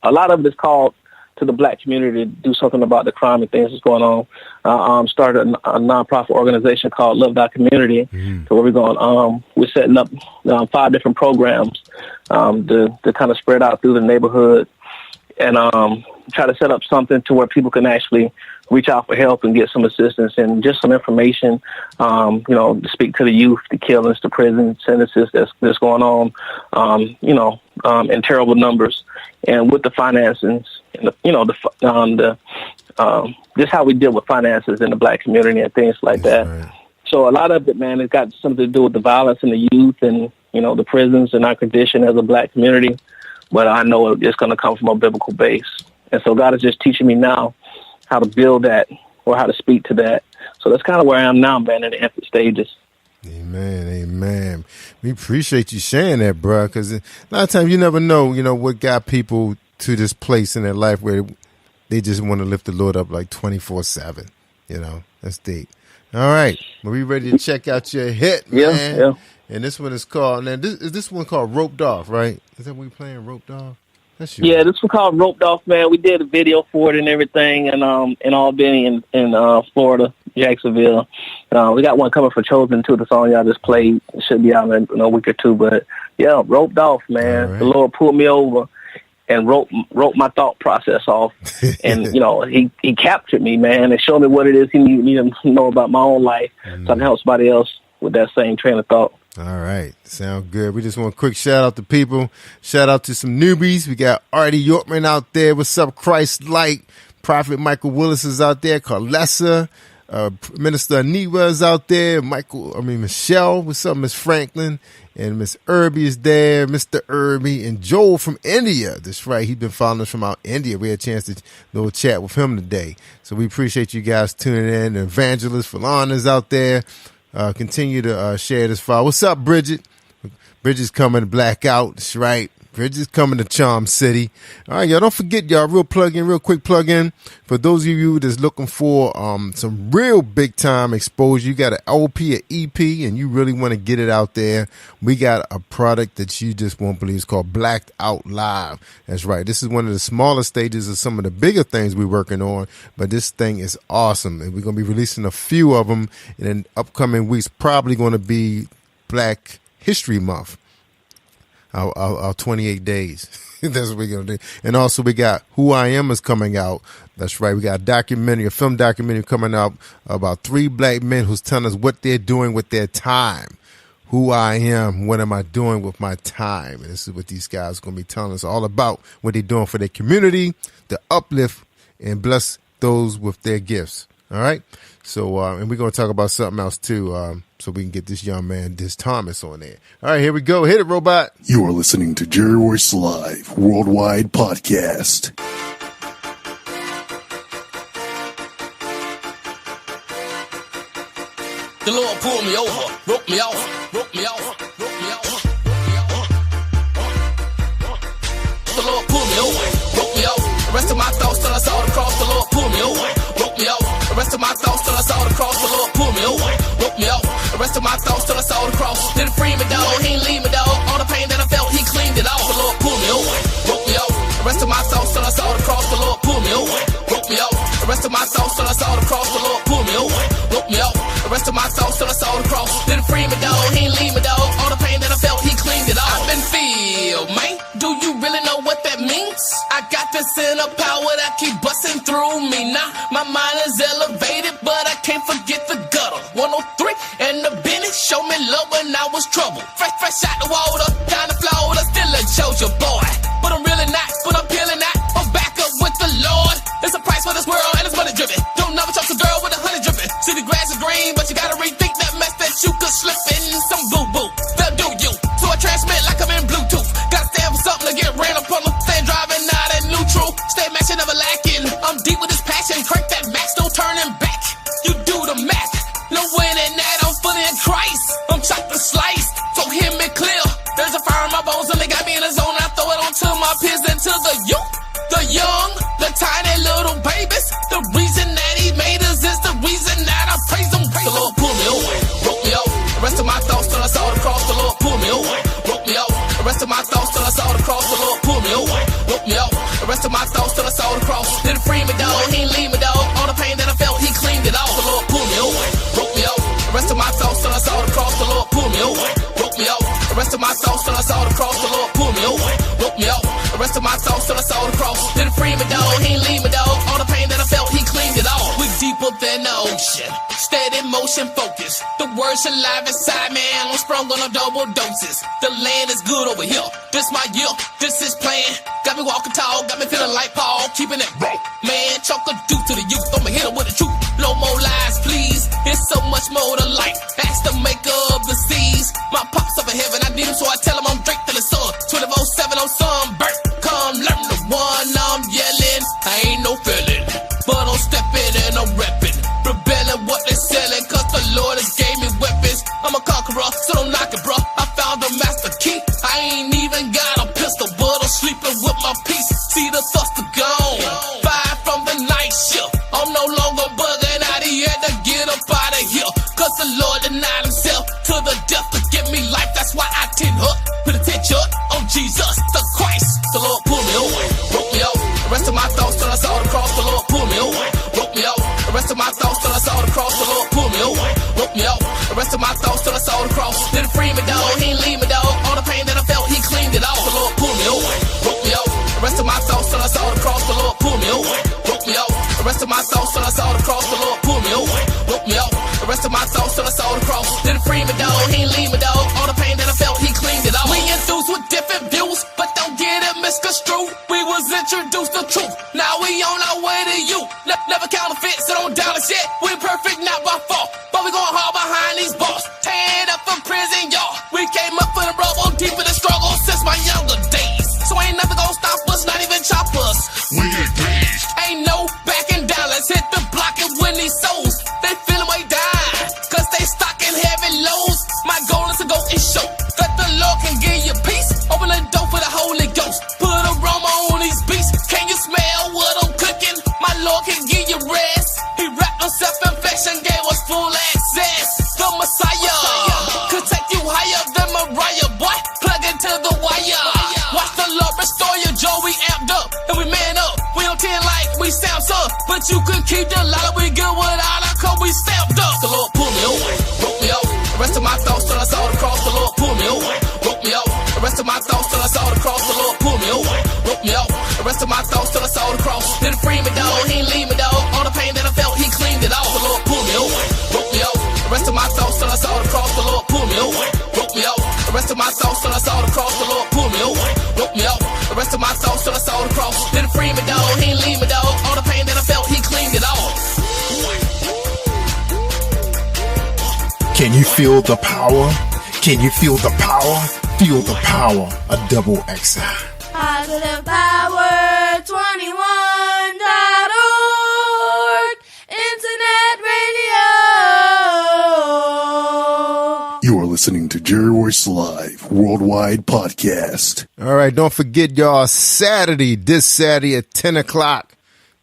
lot of it is called to the black community to do something about the crime and things that's going on. Started a nonprofit organization called Love Thy Community. So where we're going, we're setting up 5 different programs to kind of spread out through the neighborhood and try to set up something to where people can actually reach out for help and get some assistance and just some information, to speak to the youth, the killings, the prison sentences that's going on, in terrible numbers, and with the finances, and just how we deal with finances in the black community and things like that.
Right.
So a lot of it, man, it's got something to do with the violence in the youth and, the prisons and our condition as a black community. But I know it's going to come from a biblical base. And so God is just teaching me now how to build that or how to speak to that. So that's kind of where I am now, man, in the infant stages.
Amen. We appreciate you sharing that, bro, because a lot of times you never know, what got people to this place in their life where they just want to lift the Lord up like 24/7. That's deep. All right. Well, we ready to check out your hit, man.
Yeah.
And this one is called, this one called Roped Off, right? Is that what we're playing, Roped Off? That's
Yeah, this one called Roped Off, man. We did a video for it and everything in Albany in Florida, Jacksonville. We got one coming for Chosen, too. The song y'all just played. It should be out in a week or two. But, yeah, Roped Off, man. Right. The Lord pulled me over and wrote my thought process off. And, he captured me, man, and showed me what it is he needed to know about my own life so I can help somebody else with that same train of thought.
All right. Sound good. We just want a quick shout out to people. Shout out to some newbies. We got Arti Yorkman out there. What's up, Christ-like? Prophet Michael Willis is out there. Carlessa. Minister Aniwa is out there. Michelle. What's up, Miss Franklin? And Miss Irby is there. Mr. Irby and Joel from India. That's right. He's been following us from out India. We had a chance to little chat with him today. So we appreciate you guys tuning in. Evangelist Falana is out there. Continue to share this file. What's up, Bridget? Bridget's coming to Blackout. That's right. Bridget's coming to Charm City. All right, y'all. Don't forget, y'all, real quick plug in. For those of you that's looking for some real big time exposure, you got an LP, an EP, and you really want to get it out there. We got a product that you just won't believe. It's called Blacked Out Live. That's right. This is one of the smaller stages of some of the bigger things we're working on, but this thing is awesome. And we're going to be releasing a few of them in the upcoming weeks. Probably going to be Black History Month. Our 28 days. That's what we're going to do. And also we got Who I Am is coming out. That's right. We got a film documentary coming out about 3 black men who's telling us what they're doing with their time. Who I am, what am I doing with my time? And this is what these guys are going to be telling us all about, what they're doing for their community, to uplift and bless those with their gifts. All right? So, and we're going to talk about something else too, so we can get this young man, this Thomas, on there. All right, here we go. Hit it, robot.
You are listening to Jerry Royce Live Worldwide Podcast.
The Lord pulled me over, roped me off, roped me off, roped me off. The Lord pulled me over, roped me off. The rest of my thoughts till I saw the cross. The Lord pulled me over, roped me off. The rest of my thoughts till I saw the cross. The Lord pulled me over, roped me off. The rest of my thoughts till I saw the cross. Didn't free me, dog. He ain't leave me, dog. All the pain that I felt, he cleaned it off. The Lord pulled me over, roped me off. The rest of my thoughts till I saw the cross. The Lord pulled me over, roped me off. The rest of my thoughts till I saw the cross. The Lord pulled me over, roped me off. The rest of my thoughts till I saw the cross. Didn't free me, dog. He ain't leave me, dog. All the pain that I felt, he cleaned it off. I've been filled, man. Do you really know what that means? I got this inner power that keep busting through me. Now my mind is elevated, but I can't forget the gutter. 103 and the Benny showed me love when I was trouble. Fresh out the water, down the floor, I still a Georgia boy. But I'm really not, but I'm peeling that. I'm back up with the Lord. There's a price for this world and it's money driven. Don't never trust a girl with a honey dripping. See the grass is green, but you gotta rethink that mess that you could slip in some boo-boo. They'll do you, so I transmit like I'm in Bluetooth. Gotta stand for something to get ran up on them. Stay driving out at neutral. Stay matching, never lacking. I'm deep with this passion. Crank that max, no turning back. You do the math. No winning that, I'm fully in Christ. I'm chopped and sliced, so hear me clear. There's a fire in my bones and they got me in the zone. I throw it onto my peers and to the youth. The young, the tiny little babies. The reason that he made us is the reason that I praise him. The Lord pulled me over, broke me off. The rest of my thoughts till I saw the cross. The Lord pulled me over, broke me off. The rest of my thoughts till I saw the cross. The Lord pulled me over, broke me off. The rest of my thoughts till I saw the cross. Didn't free me, dog. He ain't leave me, dog. All the pain that I felt, he cleaned it off. The Lord pulled me over, broke me off. The rest of my thoughts till I saw the cross. The Lord pulled me over, broke me off. The rest of my thoughts till I saw the cross. The Lord pulled me over, broke me off. The rest of my thoughts till I saw the cross. Didn't free me, dog. He ain't leave me, dog. All the pain that I felt, he cleaned it off. We deeper than the ocean. Steady motion focus. The words alive inside, man. I'm sprung on a double doses. The land is good over here. This my year. This is plan. Got me walking tall. Got me feeling like Paul. Keeping it raw. Man, chalk a due to the youth. I'ma hit 'em with the truth. No more lies, please. There's so much more to life. Ask the maker of the seas. My pops up in heaven. I need him, so I tell him I'm Drake till the sun. 24/7 on sunburn. Come learn the one I'm yelling. I ain't no feeling, but I'm stepping and I'm repping. Rebelling what they selling, cause the Lord has gave me weapons. I'm a conqueror, so don't knock it, bruh. I found a master key. I ain't even got a pistol, but I'm sleeping with my peace. See the thruster gone. Fired from the night shift. I'm no longer bugging out. He had to get up out of here. Cause the Lord denied himself to the death to give me life. That's why I tend up. Put attention on Jesus, the Christ. The Lord pulled me away, broke me out. The rest of my thoughts till I saw the cross. The Lord pulled me away, broke me out. The rest of my thoughts till I saw the cross. The Lord pulled me away, broke me out. The rest of my thoughts till I saw the cross. Didn't free me, dog. He ain't leave me, dog. All the pain that I felt, he cleaned it off. The Lord pulled me away, broke me out. The rest of my thoughts till I saw the cross. The Lord pulled me away, broke me out. The rest of my thoughts till I saw the cross. The Lord pulled me away, broke me out. The rest of my thoughts till I saw the cross. Didn't free me, dog. He ain't leave me, dog. All the pain that I felt, he cleaned it off. We enthused with different views, but don't get it misconstrued. We was introduced to truth. Now we on our way to you. Never counterfeit, so don't doubt us yet. We perfect, not by fault, but we going hard behind these bars. Tearing up from prison, y'all. We came up for the rubble, deep in the struggle since my younger days. So ain't nothing gonna stop us, not even chop us. We engaged. Ain't no backing down. Let's hit the block and win these souls. They feeling way down, cause they stocking heavy loads. My goal is to go and show that the Lord can give you peace. Open the door for the Holy Ghost. Put aroma on these beats. Can you smell what I'm cooking? My Lord can give you rest. He wrapped himself in flesh and gave us full access. The Messiah could take you higher than Mariah, boy. Plug into the wire. Watch the Lord restore your joy. We amped up and we man up. We don't tend like we Samsung, but you can keep the lie. We good without our code. We stamped up. The Lord pulled me away, broke me out. The rest of my thoughts till I saw the cross. The Lord pulled me away, broke me out. The rest of my thoughts till I saw the cross. The Lord pulled me away, broke me out. The rest of my thoughts till I saw the cross. Didn't free me, dog. He ain't leave me, dog. All the pain that I felt, he cleaned it off. The Lord pulled me away, broke me out. The rest of my thoughts till I saw the cross. The Lord pulled me away, broke me out. The rest of my thoughts till I saw the cross. The Lord pulled me away, broke me out. The rest of my thoughts till I saw the cross. Didn't free me, dog. He ain't leave me, dog. All the pain that I felt, he cleaned it off.
Can you feel the power? Can you feel the power? Feel the power. A double XI.
Positive Power 21.org Internet Radio.
You are listening to Jerry Royce Live Worldwide Podcast.
All right, don't forget, y'all, this Saturday at 10 o'clock.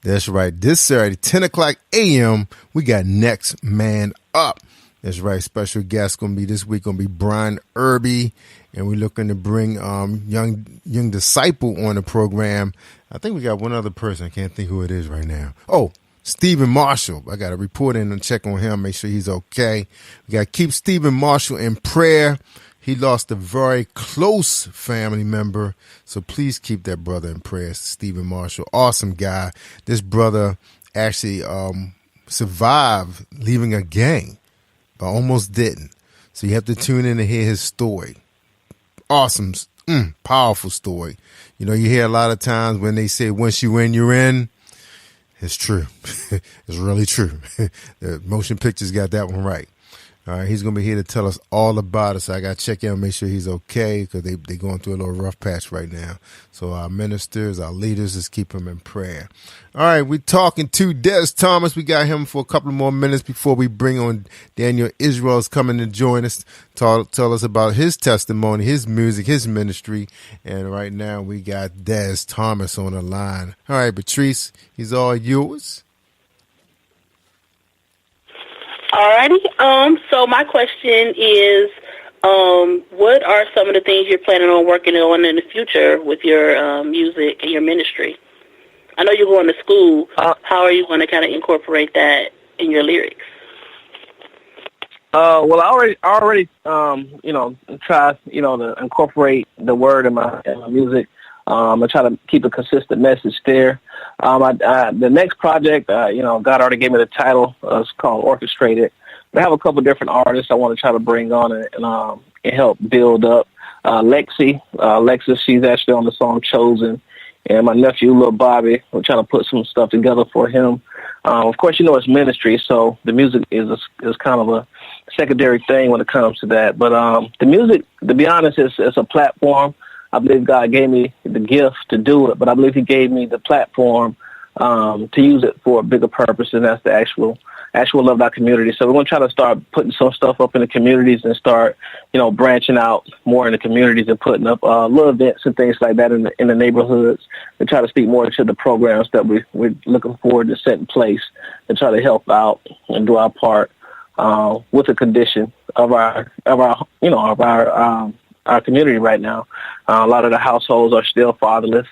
That's right, this Saturday, 10 o'clock a.m., we got Next Man Up. That's right, special guest going to be this week, going to be Brian Irby, and we're looking to bring young disciple on the program. I think we got one other person. I can't think who it is right now. Oh, Stephen Marshall. I got to report in and check on him, make sure he's okay. We got to keep Stephen Marshall in prayer. He lost a very close family member, so please keep that brother in prayer, Stephen Marshall. Awesome guy. This brother actually survived leaving a gang, but almost didn't. So you have to tune in to hear his story. Awesome, powerful story. You know, you hear a lot of times when they say, once you're in, you're in. It's true. It's really true. The motion pictures got that one right. All right, he's going to be here to tell us all about it, so I got to check in and make sure he's okay, because they're going through a little rough patch right now. So our ministers, our leaders, just keep him in prayer. All right, we're talking to Des Thomas. We got him for a couple more minutes before we bring on Daniel Israel's coming to join us, tell us about his testimony, his music, his ministry. And right now we got Des Thomas on the line. All right, Patrice, he's all yours.
Alrighty. So my question is, what are some of the things you're planning on working on in the future with your music and your ministry? I know you're going to school. How are you going to kind of incorporate that in your lyrics?
Well, I already try, to incorporate the word in my music. I try to keep a consistent message there. The next project, God already gave me the title. It's called Orchestrated. But I have a couple different artists I want to try to bring on and help build up. Lexus, she's actually on the song Chosen. And my nephew, Lil Bobby, we're trying to put some stuff together for him. Of course, it's ministry, so the music is kind of a secondary thing when it comes to that. But the music, to be honest, is a platform. I believe God gave me the gift to do it, but I believe he gave me the platform to use it for a bigger purpose, and that's the actual love of our community. So we're going to try to start putting some stuff up in the communities and start, branching out more in the communities and putting up little events and things like that in the neighborhoods and try to speak more to the programs that we're looking forward to set in place and try to help out and do our part with the condition of our community right now. A lot of the households are still fatherless.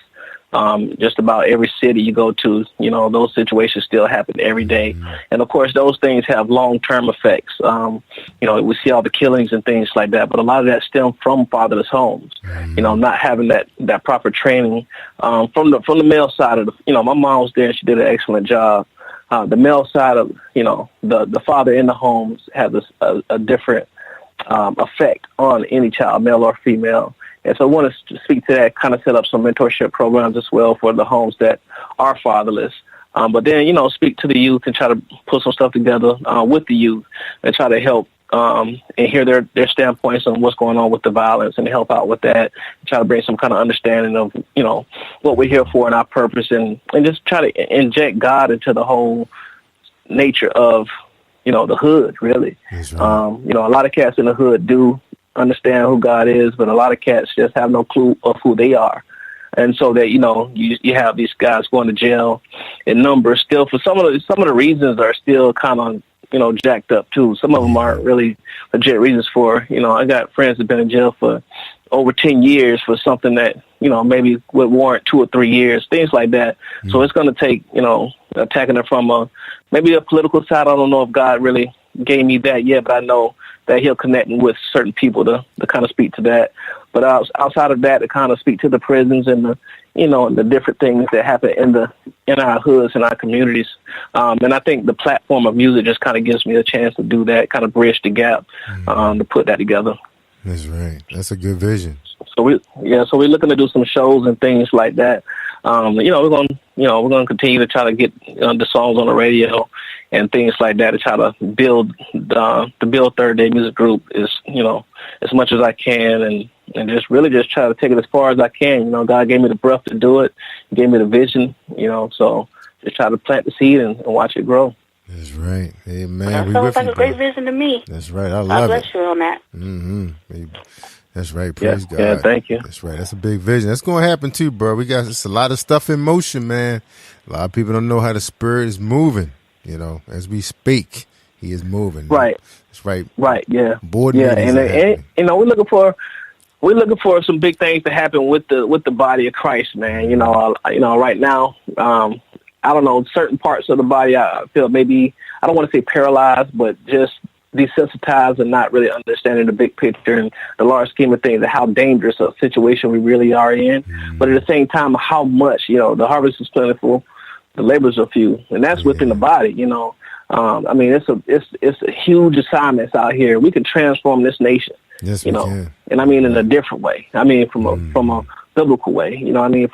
Just about every city you go to, those situations still happen every day. And of course, those things have long-term effects. We see all the killings and things like that, but a lot of that stems from fatherless homes, not having that proper training, from the male side of my mom was there and she did an excellent job. The male side of, the father in the homes has a different, effect on any child, male or female. And so I want to speak to that, kind of set up some mentorship programs as well for the homes that are fatherless. But then, speak to the youth and try to put some stuff together with the youth and try to help and hear their standpoints on what's going on with the violence and help out with that. Try to bring some kind of understanding of, what we're here for and our purpose and just try to inject God into the whole nature of, the hood, really. Right. A lot of cats in the hood do understand who God is, but a lot of cats just have no clue of who they are. And so that, you have these guys going to jail in numbers still for some of the reasons are still kind of, jacked up too. Some of them aren't really legit reasons for, I got friends that have been in jail for over 10 years for something that, maybe would warrant 2 or 3 years, things like that. Mm-hmm. So it's going to take, attacking it from maybe a political side. I don't know if God really gave me that yet, but I know that he'll connect me with certain people to kind of speak to that. But outside of that, to kind of speak to the prisons and the different things that happen in our hoods and our communities. And I think the platform of music just kind of gives me a chance to do that, kind of bridge the gap, to put that together.
That's right. That's a good vision.
So we're looking to do some shows and things like that. We're going to continue to try to get the songs on the radio and things like that to try to build Third Day Music Group as much as I can and just really just try to take it as far as I can. God gave me the breath to do it. He gave me the vision, so just try to plant the seed and watch it grow.
That's right. Hey, man.
That sounds like a great vision to me.
That's right. I love
God bless you on that.
Mm-hmm. That's right. Praise God.
Yeah, thank you.
That's right. That's a big vision. That's going to happen too, bro. It's a lot of stuff in motion, man. A lot of people don't know how the Spirit is moving. As we speak, He is moving.
Right.
That's right.
Right. Yeah.
Board
meetings.
And
we're looking for some big things to happen with the body of Christ, man. Right now, I don't know, certain parts of the body I feel maybe, I don't want to say paralyzed, but just desensitized and not really understanding the big picture and the large scheme of things and how dangerous a situation we really are in. Mm-hmm. But at the same time, how much, the harvest is plentiful, the labors are few, and that's within the body, it's a huge assignments out here. We can transform this nation,
yes, we can.
And I mean in a different way. I mean from a biblical way,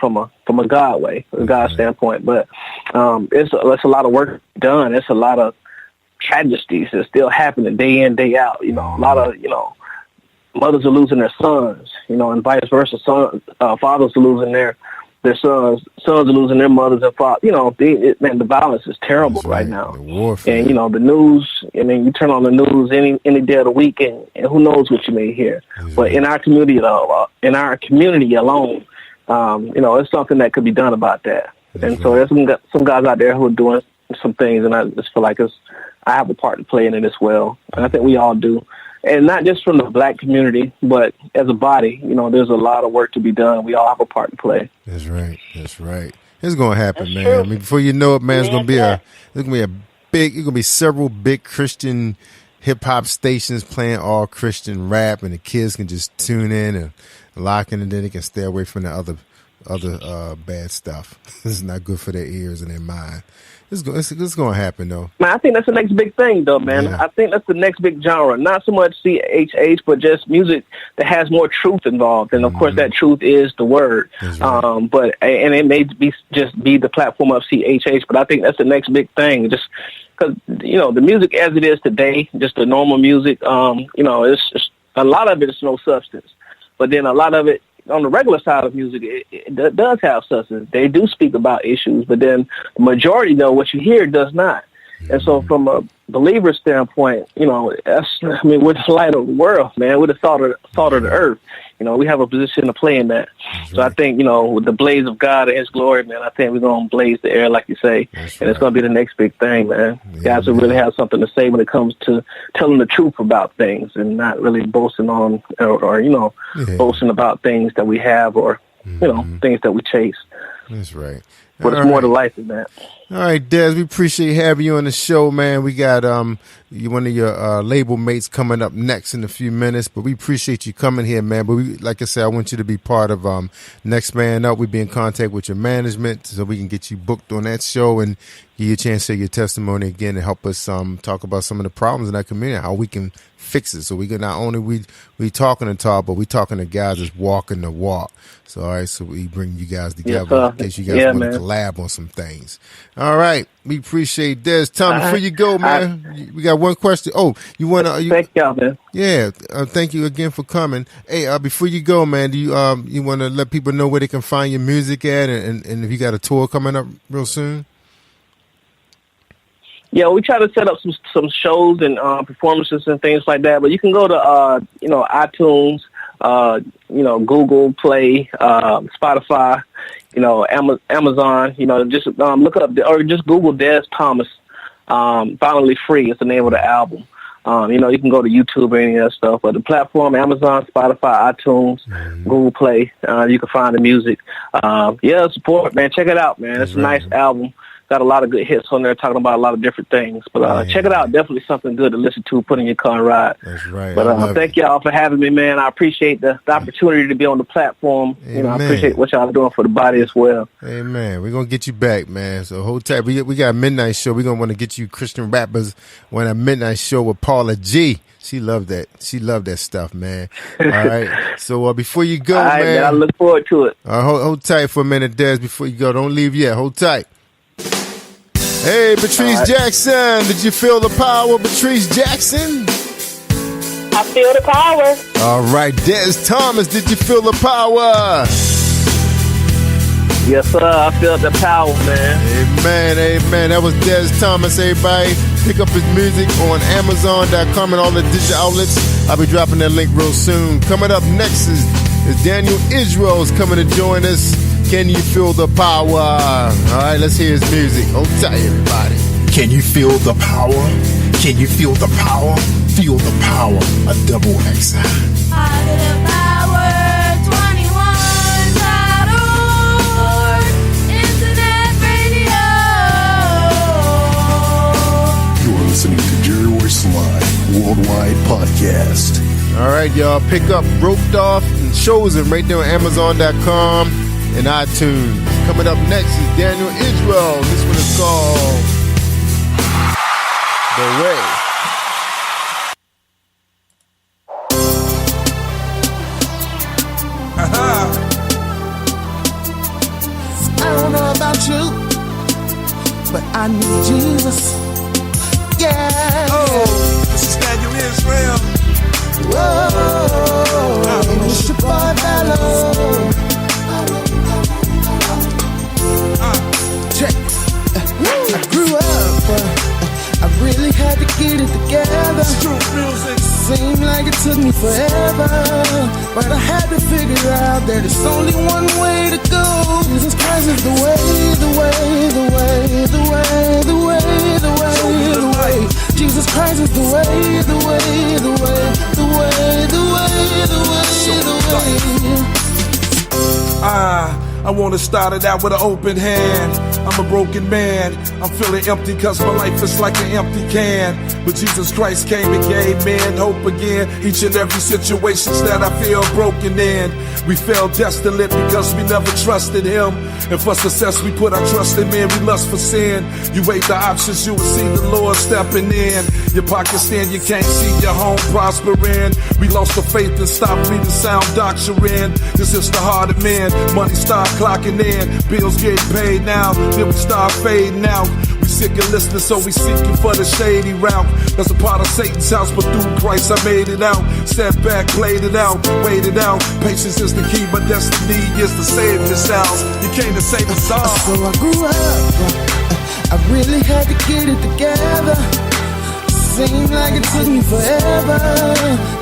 from a God way, a God standpoint. But it's a lot of work done. It's a lot of tragedies that's still happening day in, day out. A lot of mothers are losing their sons, and vice versa. Fathers are losing their sons. Sons are losing their mothers and fathers. The violence is terrible right now.
The warfare.
And the news. You turn on the news any day of the week, and who knows what you may hear. But in our community, alone, it's something that could be done about that. And so there's some guys out there who are doing some things, and I just feel like I have a part to play in it as well. And I think we all do. And not just from the black community, but as a body, there's a lot of work to be done. We all have a part to play.
That's right. That's right. It's going to happen, man. True. Before you know it, man, it's going to be several big Christian hip hop stations playing all Christian rap, and the kids can just tune in and lock in, and then they can stay away from the other bad stuff. It's not good for their ears and their mind. It's going to happen, though.
Man, I think that's the next big thing, though, man.
Yeah.
I think that's the next big genre. Not so much CHH, but just music that has more truth involved. And, of course, that truth is the word. Right. And it may be just be the platform of CHH, but I think that's the next big thing. Just because, the music as it is today, just the normal music, it's a lot of it is no substance. But then a lot of it, on the regular side of music, it does have substance. They do speak about issues, but then the majority, though, what you hear does not. And so from a believer standpoint, we're the light of the world, man. We're the salt of the earth. We have a position to play in that. That's so right. I think, with the blaze of God and His glory, man, I think we're going to blaze the air, like you say. That's and it's going to be the next big thing, man. Yeah, guys will really have something to say when it comes to telling the truth about things and not really boasting on or boasting about things that we have or, things that we chase.
That's right.
But it's more to life than that.
All right, Des, we appreciate having you on the show, man. We got one of your label mates coming up next in a few minutes, but we appreciate you coming here, man. But like I said, I want you to be part of Next Man Up. We'll be in contact with your management so we can get you booked on that show and give you a chance to say your testimony again and help us talk about some of the problems in our community, how we can fix it. So we can not only we talking the talk, but we talking to guys that's walking the walk. So all right, so we bring you guys together in case you guys want to collab on some things. All right, we appreciate this. Tom, before you go, man, we got one question. Oh, you want to?
Thank y'all, man.
Yeah, thank you again for coming. Hey, before you go, man, do you want to let people know where they can find your music at, and if you got a tour coming up real soon?
Yeah, we try to set up some shows and performances and things like that. But you can go to iTunes, Google Play, Spotify, Amazon. Just look up or just Google Des Thomas. Finally Free is the name of the album. You can go to YouTube or any of that stuff. But the platform, Amazon, Spotify, iTunes, Google Play, you can find the music. Support, man. Check it out, man. It's a nice album. Got a lot of good hits on there talking about a lot of different things. But check it out. Definitely something good to listen to, put in your car and ride.
That's right.
But thank y'all for having me, man. I appreciate the opportunity to be on the platform.
Amen.
I appreciate what y'all are doing for the body as well.
Amen. We're going to get you back, man. So hold tight. We got a midnight show. We're going to want to get you Christian rappers on a midnight show with Paula G. She loved that. She loved that stuff, man. All right. So before you go, man.
I look forward to it.
Hold tight for a minute, Des, before you go. Don't leave yet. Hold tight. Hey, Patrice Jackson, did you feel the power, Patrice Jackson?
I feel the power.
All right, Des Thomas, did you feel the power?
Yes, sir, I feel the power, man.
Amen, amen. That was Des Thomas, everybody. Pick up his music on Amazon.com and all the digital outlets. I'll be dropping that link real soon. Coming up next is Daniel Israel's coming to join us. Can you feel the power? All right, let's hear his music. Hold tight, everybody.
Can you feel the power? Can you feel the power? Feel the power. A double XI.
Positive Power 21.org Internet Radio.
You're listening to Jerry Royce Live Worldwide Podcast.
All right, y'all. Pick up Roped Off and Chosen right there on Amazon.com and iTunes. Coming up next is Daniel Israel. This one is called The Way.
I don't know about you, but I need Jesus. Yeah.
Oh, this is Daniel Israel.
Whoa, it's your boy Bello. Check. I grew up, I really had to get it together. Seemed like it took me forever, but I had to figure out that it's only one way to go. Jesus Christ is the way, the way, the way, the way, the way, the way, the way. Jesus Christ is the way, the way, the way, the way, the way, the way, the way.
I want to start it out with an open hand. I'm a broken man. I'm feeling empty cause my life is like an empty can. But Jesus Christ came and gave man hope again. Each and every situation that I feel broken in. We fell desolate because we never trusted him. And for success we put our trust in man, we lust for sin. You weigh the options, you will see the Lord stepping in. Your pockets stand, you can't see your home prospering. We lost the faith and stopped reading sound doctrine. This is the heart of man. Money start clocking in, bills get paid now, then we start fading out. We sick of listening, so we seeking for the shady route. That's a part of Satan's house, but through Christ I made it out. Stepped back, played it out, waited out. Patience is the key, but destiny is to save this house. You came to save us all.
So I grew up, I really had to get it together. Seemed like it took me forever,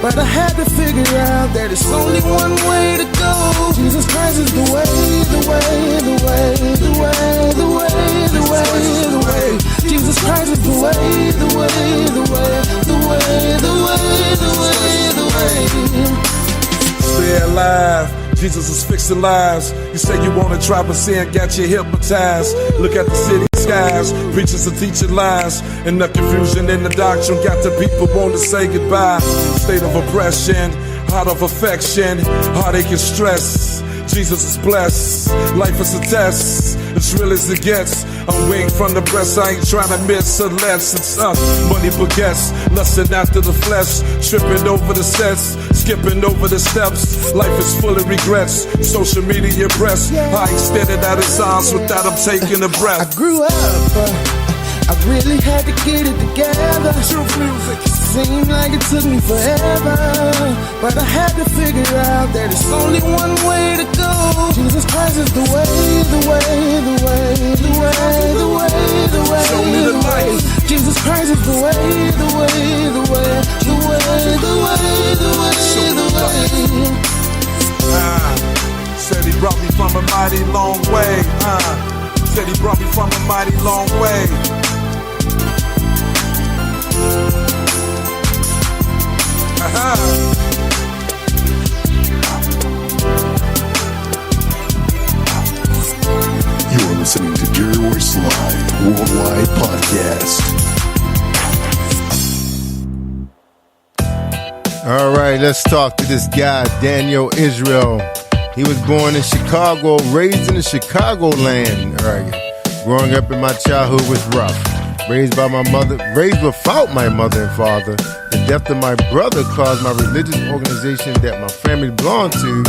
but I had to figure out that it's only one way to go. Jesus Christ is the way, the way, the way, the way, the way, the way, the way. Jesus Christ is the way, the way, the way, the way, the way, the way, the way.
Stay alive. Jesus is fixing lives. You say you wanna try, but sin got you hypnotized. Look at the city skies, preachers are teaching lies, and the confusion in the doctrine got the people want to say goodbye. State of oppression, heart of affection, heartache and stress. Jesus is blessed, life is a test, as real as it gets. I'm winged from the breast, I ain't trying to miss a less. Money baguettes, lusting after the flesh, tripping over the sets, skipping over the steps. Life is full of regrets, social media press. I extended out his arms without him taking a breath.
I grew up, I really had to get it together.
Truth music.
Seemed like it took me forever, but I had to figure out that it's only one way to go. Jesus Christ is the way, the way, the way, the way, the way, the way,
show me the light.
Jesus Christ is the way, the way, the way, the way, the way, the way, the way.
Said he brought me from a mighty long way. Said he brought me from a mighty long way.
You are listening to Jerry Royce Live Worldwide Podcast.
All right, let's talk to this guy, Daniel Israel. He was born in Chicago, raised in the Chicagoland area. Growing up in my childhood was rough. Raised by my mother, raised without my mother and father. The death of my brother caused my religious organization that my family belonged to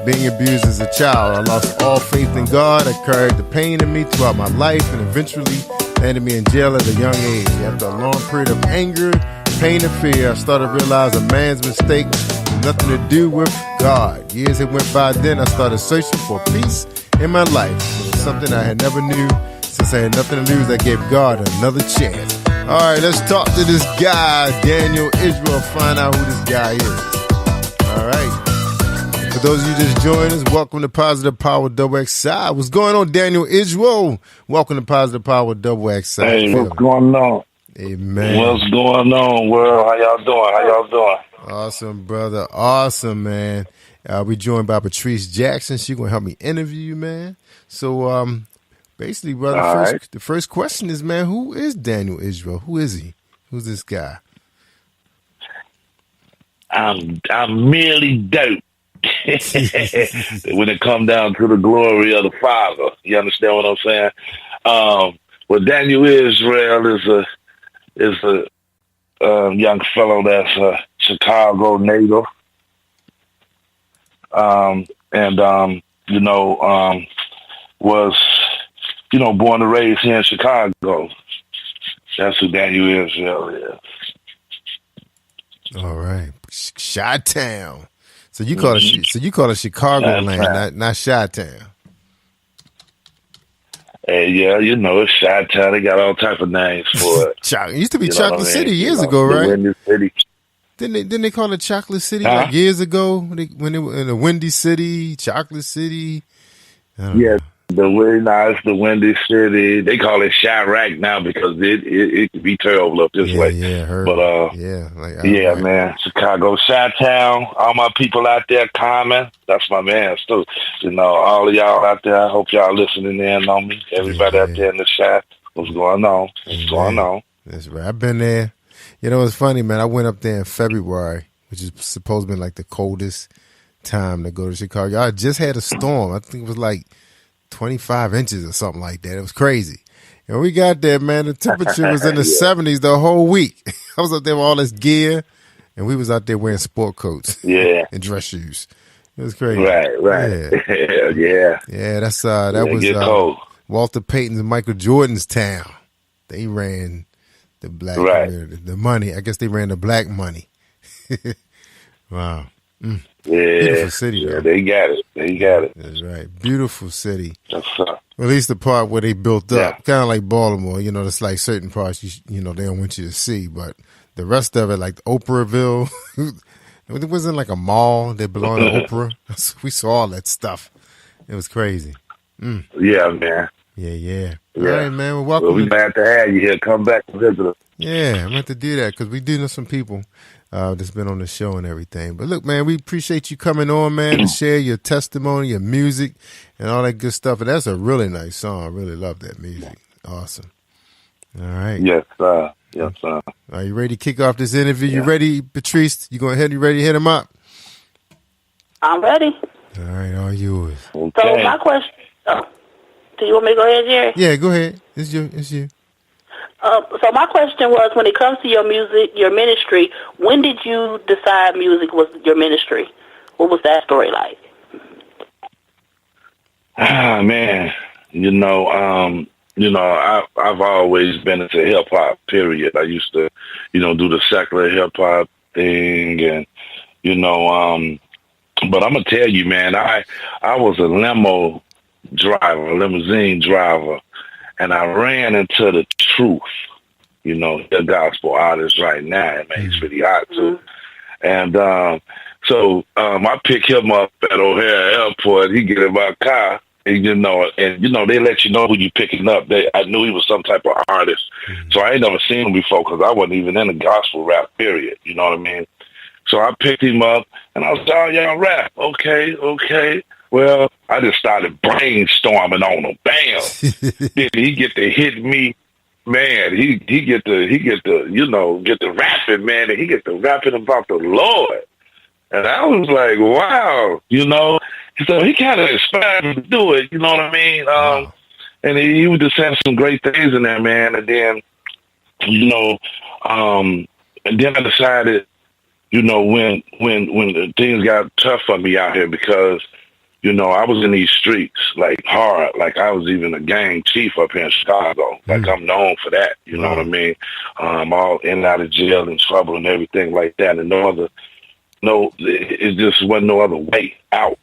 being abused as a child. I lost all faith in God. I carried the pain in me throughout my life and eventually landed me in jail at a young age. After a long period of anger, pain, and fear, I started to realize a man's mistake had nothing to do with God. Years had went by, then I started searching for peace in my life. It was something I had never knew. Since I had nothing to lose, I gave God another chance. All right, let's talk to this guy, Daniel Israel, find out who this guy is. All right. For those of you just joined us, welcome to Positive Power Double XI. What's going on, Daniel Israel? Welcome to Positive Power Double XI.
Hey, what's going on?
Amen.
What's going on, world? How y'all doing? How y'all doing?
Awesome, brother. Awesome, man. We joined by Patrice Jackson. She's going to help me interview you, man. So, basically, brother, the first question is, man, who is Daniel Israel? Who is he? Who's this guy?
I'm merely dirt. When it come down to the glory of the Father, you understand what I'm saying? Well, Daniel Israel is a young fellow that's a Chicago native, was born and raised here in Chicago. That's who Daniel Israel is.
All right, Chi-Town. So you call it Chicagoland, not Chi-Town.
Hey, yeah, it's Chi-Town. They got all type of names for it.
It used to be Chocolate City years ago, right?
Windy City.
Didn't they call it Chocolate City like years ago when they were in the Windy City, Chocolate City?
Yeah, it's the Windy City. They call it Chirac now because it can be terrible up this way.
Yeah,
man. Chicago, Chi-Town, all my people out there, Common, that's my man too. All of y'all out there, I hope y'all listening in on me. Everybody out there in the chat, what's going on? What's going on?
That's right. I've been there. You know, it's funny, man. I went up there in February, which is supposed to be like the coldest time to go to Chicago. I just had a storm. I think it was like 25 inches or something like that. It was crazy. And we got there, man. The temperature was in the 70s the whole week. I was up there with all this gear, and we was out there wearing sport coats and dress shoes. It was crazy.
Right.
Yeah. Yeah, that's that was Walter Payton's and Michael Jordan's town. They ran the black community, the money. I guess they ran the black money. Wow.
Yeah.
Beautiful city, though.
Yeah, they got it.
That's right. Beautiful city.
That's
At least the part where they built up, kind of like Baltimore. You know, it's like certain parts you know they don't want you to see, but the rest of it, like Oprahville, it wasn't like a mall that belonged to Oprah. We saw all that stuff. It was crazy.
Yeah, man.
Yeah. All right, man. Well, welcome.
Well, we're glad to have you here. Come back and visit us.
Yeah, I'm going to do that because we do know some people that's been on the show and everything. But look, man, we appreciate you coming on, man, to share your testimony, your music, and all that good stuff. And that's a really nice song. I really love that music. Awesome. All right.
Yes, sir.
Are you ready to kick off this interview? You ready, Patrice? You ready to hit him up?
I'm ready.
All right, all yours.
Okay. So my question. Do you want me to go ahead, Jerry?
Yeah, go ahead. It's you.
So my question was, when it comes to your music, your ministry, when did you decide music was your ministry? What was that story like?
Ah, man. I've always been into hip hop, period. I used to, do the secular hip hop thing and, but I'm going to tell you, man, I was a limousine driver, and I ran into the truth, the gospel artist right now. It makes pretty hot, too. And so I pick him up at O'Hare Airport. He get in my car, and, they let you know who you picking up. I knew he was some type of artist. So I ain't never seen him before because I wasn't even in the gospel rap, period. You know what I mean? So I picked him up, and I was like, oh, y'all rap. Okay. Well, I just started brainstorming on him. Bam! Then he get to hit me, man. He get the rapping, man, and he get to rapping about the Lord. And I was like, wow, So he kind of inspired me to do it, you know what I mean? And he was just saying some great things in there, man. And then, and then I decided, when the things got tough for me out here because, I was in these streets, like, hard. Like, I was even a gang chief up here in Chicago. Like, I'm known for that, you know what I mean? All in and out of jail and trouble and everything like that. And it just wasn't no other way out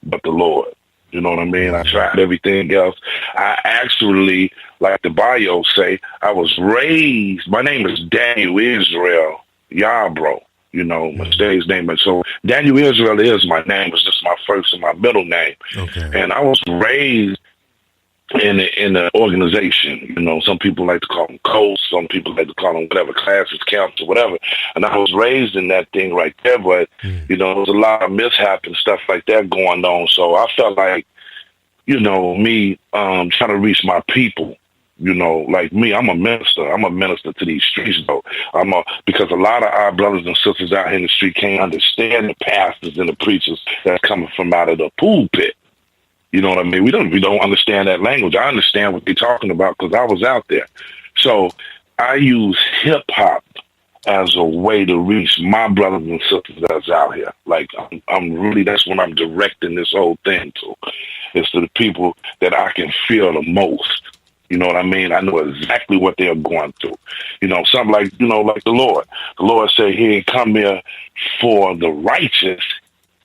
but the Lord. You know what I mean? I tried everything else. I actually, like the bio say, I was raised, my name is Daniel Israel Yarbrough. My stage name. So Daniel Israel is my name. It's just my first and my middle name. Okay. And I was raised in an organization. Some people like to call them codes. Some people like to call them whatever, classes, camps, or whatever. And I was raised in that thing right there. But, there was a lot of mishap and stuff like that going on. So I felt like, me trying to reach my people. Like me, I'm a minister. I'm a minister to these streets, though. Because a lot of our brothers and sisters out here in the street can't understand the pastors and the preachers that's coming from out of the pulpit. You know what I mean? We don't understand that language. I understand what they're talking about because I was out there. So I use hip hop as a way to reach my brothers and sisters that's out here. Like I'm really, that's what I'm directing this whole thing to. It's to the people that I can feel the most. You know what I mean? I know exactly what they're going through. Something like, like the Lord. The Lord said he ain't come here for the righteous,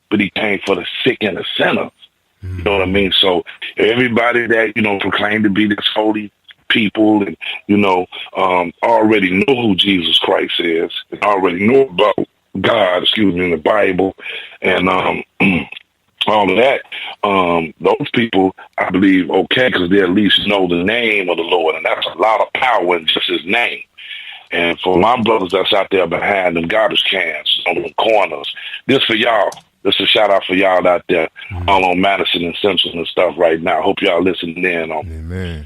but he came for the sick and the sinners. You know what I mean? So everybody that, proclaim to be this holy people and, already know who Jesus Christ is and already know about God, in the Bible and all of that, those people, I believe, okay, because they at least know the name of the Lord, and that's a lot of power in just his name. And for my brothers that's out there behind them garbage cans on the corners, this for y'all. This is a shout out for y'all out there, all on Madison and Simpson and stuff right now. I hope y'all listening in on.
Amen.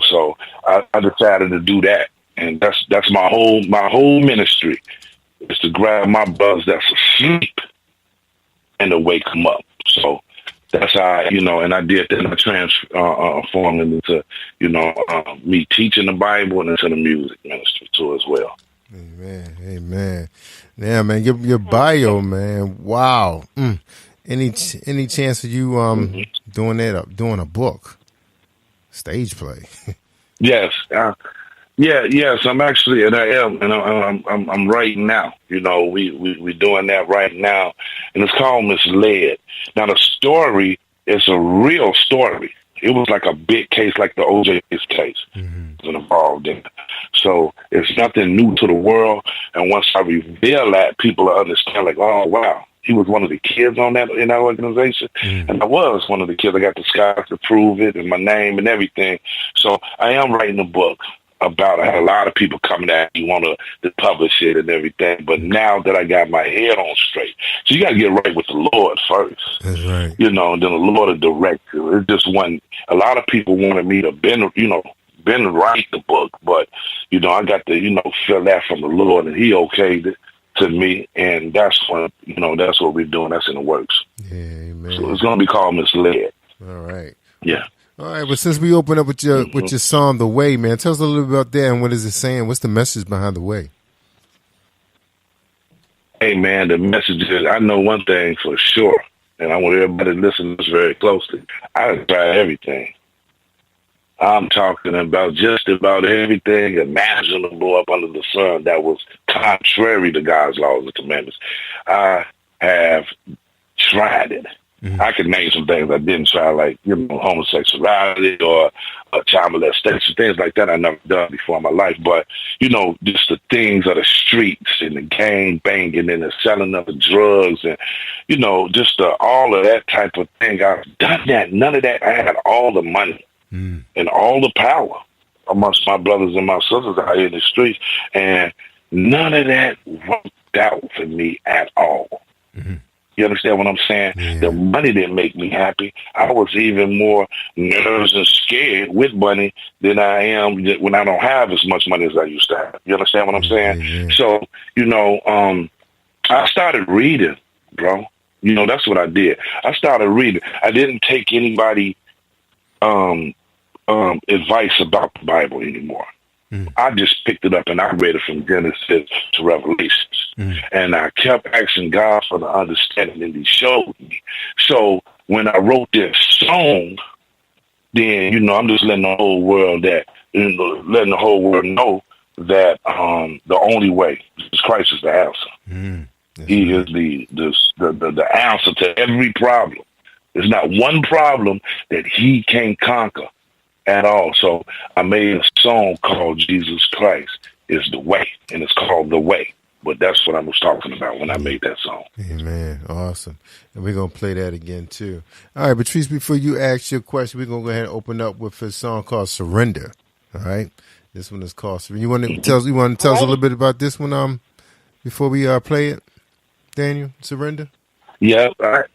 So I decided to do that. And that's my whole ministry is to grab my brothers that's asleep and to wake them up. So that's how and I did that, and I transformed into me teaching the Bible and into the music ministry too as well.
Amen. Yeah, man, your bio, man. Wow. Any chance of you doing a book, stage play?
Yes. Yes, I'm actually, and I am, and I'm writing now. We doing that right now, and it's called Misled. Now the story is a real story. It was like a big case, like the OJ case was involved in. So it's nothing new to the world. And once I reveal that, people will understand. Like, oh wow, he was one of the kids in that organization, and I was one of the kids. I got the scars to prove it, and my name and everything. So I am writing a book about it. I had a lot of people coming at me, want to publish it and everything. But now that I got my head on straight, so you got to get right with the Lord first.
That's right.
And then the Lord will direct you. It just wasn't. A lot of people wanted me to been write the book, but I got to feel that from the Lord, and He okayed it to me, and that's what that's what we're doing. That's in the works.
Yeah, amen.
So it's gonna be called Misled.
All right.
Yeah.
All right, but since we open up with your song, The Way, man, tell us a little bit about that and what is it saying? What's the message behind The Way?
Hey, man, the message is, I know one thing for sure, and I want everybody to listen to this very closely. I tried everything. I'm talking about just about everything imaginable up under the sun that was contrary to God's laws and commandments. I have tried it. I could name some things I didn't try, like, homosexuality or child molestation, things like that I never done before in my life. But, just the things of the streets and the gang banging and the selling of the drugs and, just all of that type of thing. I've done that. None of that. I had all the money and all the power amongst my brothers and my sisters out here in the streets. And none of that worked out for me at all. You understand what I'm saying? Yeah. The money didn't make me happy. I was even more nervous and scared with money than I am when I don't have as much money as I used to have. You understand what I'm saying? Yeah. So, I started reading, bro. That's what I did. I started reading. I didn't take anybody advice about the Bible anymore. I just picked it up and I read it from Genesis to Revelations. And I kept asking God for the understanding, and He showed me. So when I wrote this song, then, I'm just letting the whole world know that the only way is Christ is the answer. He is the answer to every problem. There's not one problem that He can't conquer at all. So I made a song called Jesus Christ is the Way, and it's called The Way. But that's what I was talking about when I made that song.
Amen. Awesome. And we're going to play that again, too. All right, Patrice, before you ask your question, we're going to go ahead and open up with a song called Surrender. All right? This one is called Surrender. You want to tell us a little bit about this one before we play it, Daniel? Surrender?
Yeah. That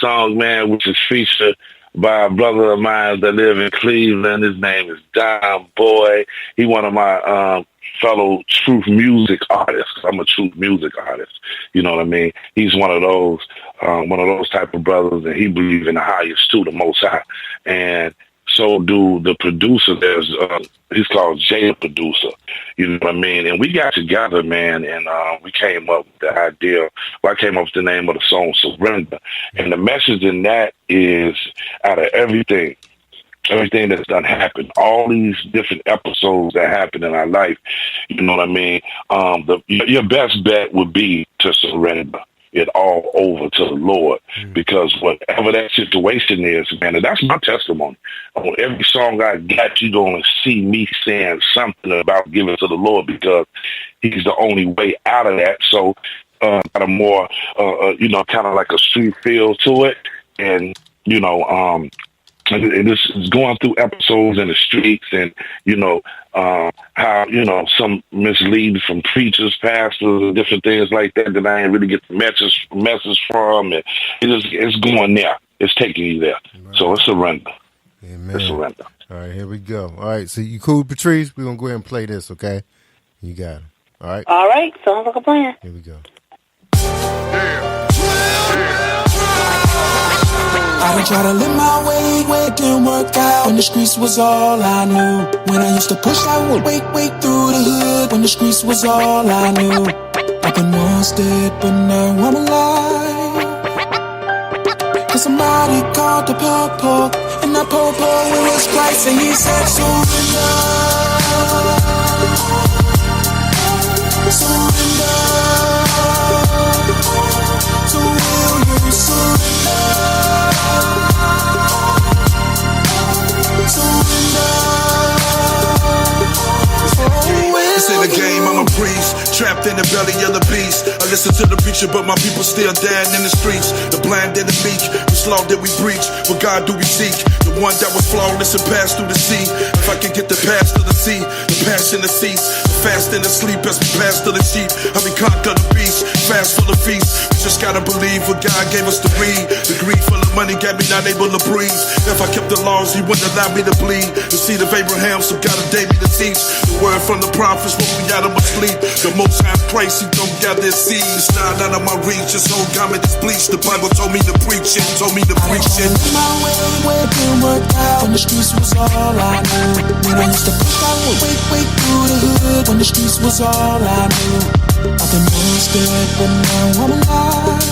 song, man, which is featured by a brother of mine that live in Cleveland. His name is Don Boy. He one of my fellow truth music artists. I'm a truth music artist. You know what I mean? He's one of those type of brothers, and he believes in the highest too, the Most High. And so do the producer. He's called Jay the Producer. You know what I mean? And we got together, man, and we came up with the idea. Well, I came up with the name of the song, Surrender. And the message in that is, out of everything that's done happened, all these different episodes that happen in our life, you know what I mean? Your best bet would be to surrender it all over to the Lord, because whatever that situation is, man, and that's my testimony. On every song I got, you're going to see me saying something about giving to the Lord, because He's the only way out of that. So, got a more, kind of like a street feel to it. And, and this is going through episodes in the streets, and how some misleading from preachers, pastors, and different things like that I didn't really get the message from, and it's going there. It's taking you there. Right. So it's surrender.
Amen.
to surrender.
All right, here we go. All right, so you cool, Patrice? We're going to go ahead and play this, okay? You got it. All right?
All right, sounds like a plan.
Here we go.
I done tried to live my way, where it didn't work out. When the streets was all I knew. When I used to push, I would wake through the hood. When the streets was all I knew. I've been once dead, but now I'm alive. Cause somebody called the purple, and that purple it was Christ, and he said surrender. Surrender. So will you surrender?
This ain't a game, I'm a priest, trapped in the belly of the beast. I listen to the preacher, but my people still dead in the streets. The blind and the meek, the slaw that we preach. What God do we seek? The one that was flawless and passed through the sea. If I can get the past to the sea, the passion to cease, the fast and the sleep as we pass to the sheep. How we conquer the beast, fast for the feast. We just gotta believe what God gave us to read. The greed full of money got me not able to breathe. If I kept the laws, he wouldn't allow me to bleed. The seed of Abraham, so God gave me to teach. The word from the prophets when we out of my sleep. The most high Christ, he don't got this seed. It's not out of my reach, this whole garment is bleached. The Bible told me to preach it, told me to preach it.
My way, where it didn't work out. When the streets was all I knew. When I used to push, I would wake through the hood. When the streets was all I knew. I've been once dead, but now I'm alive.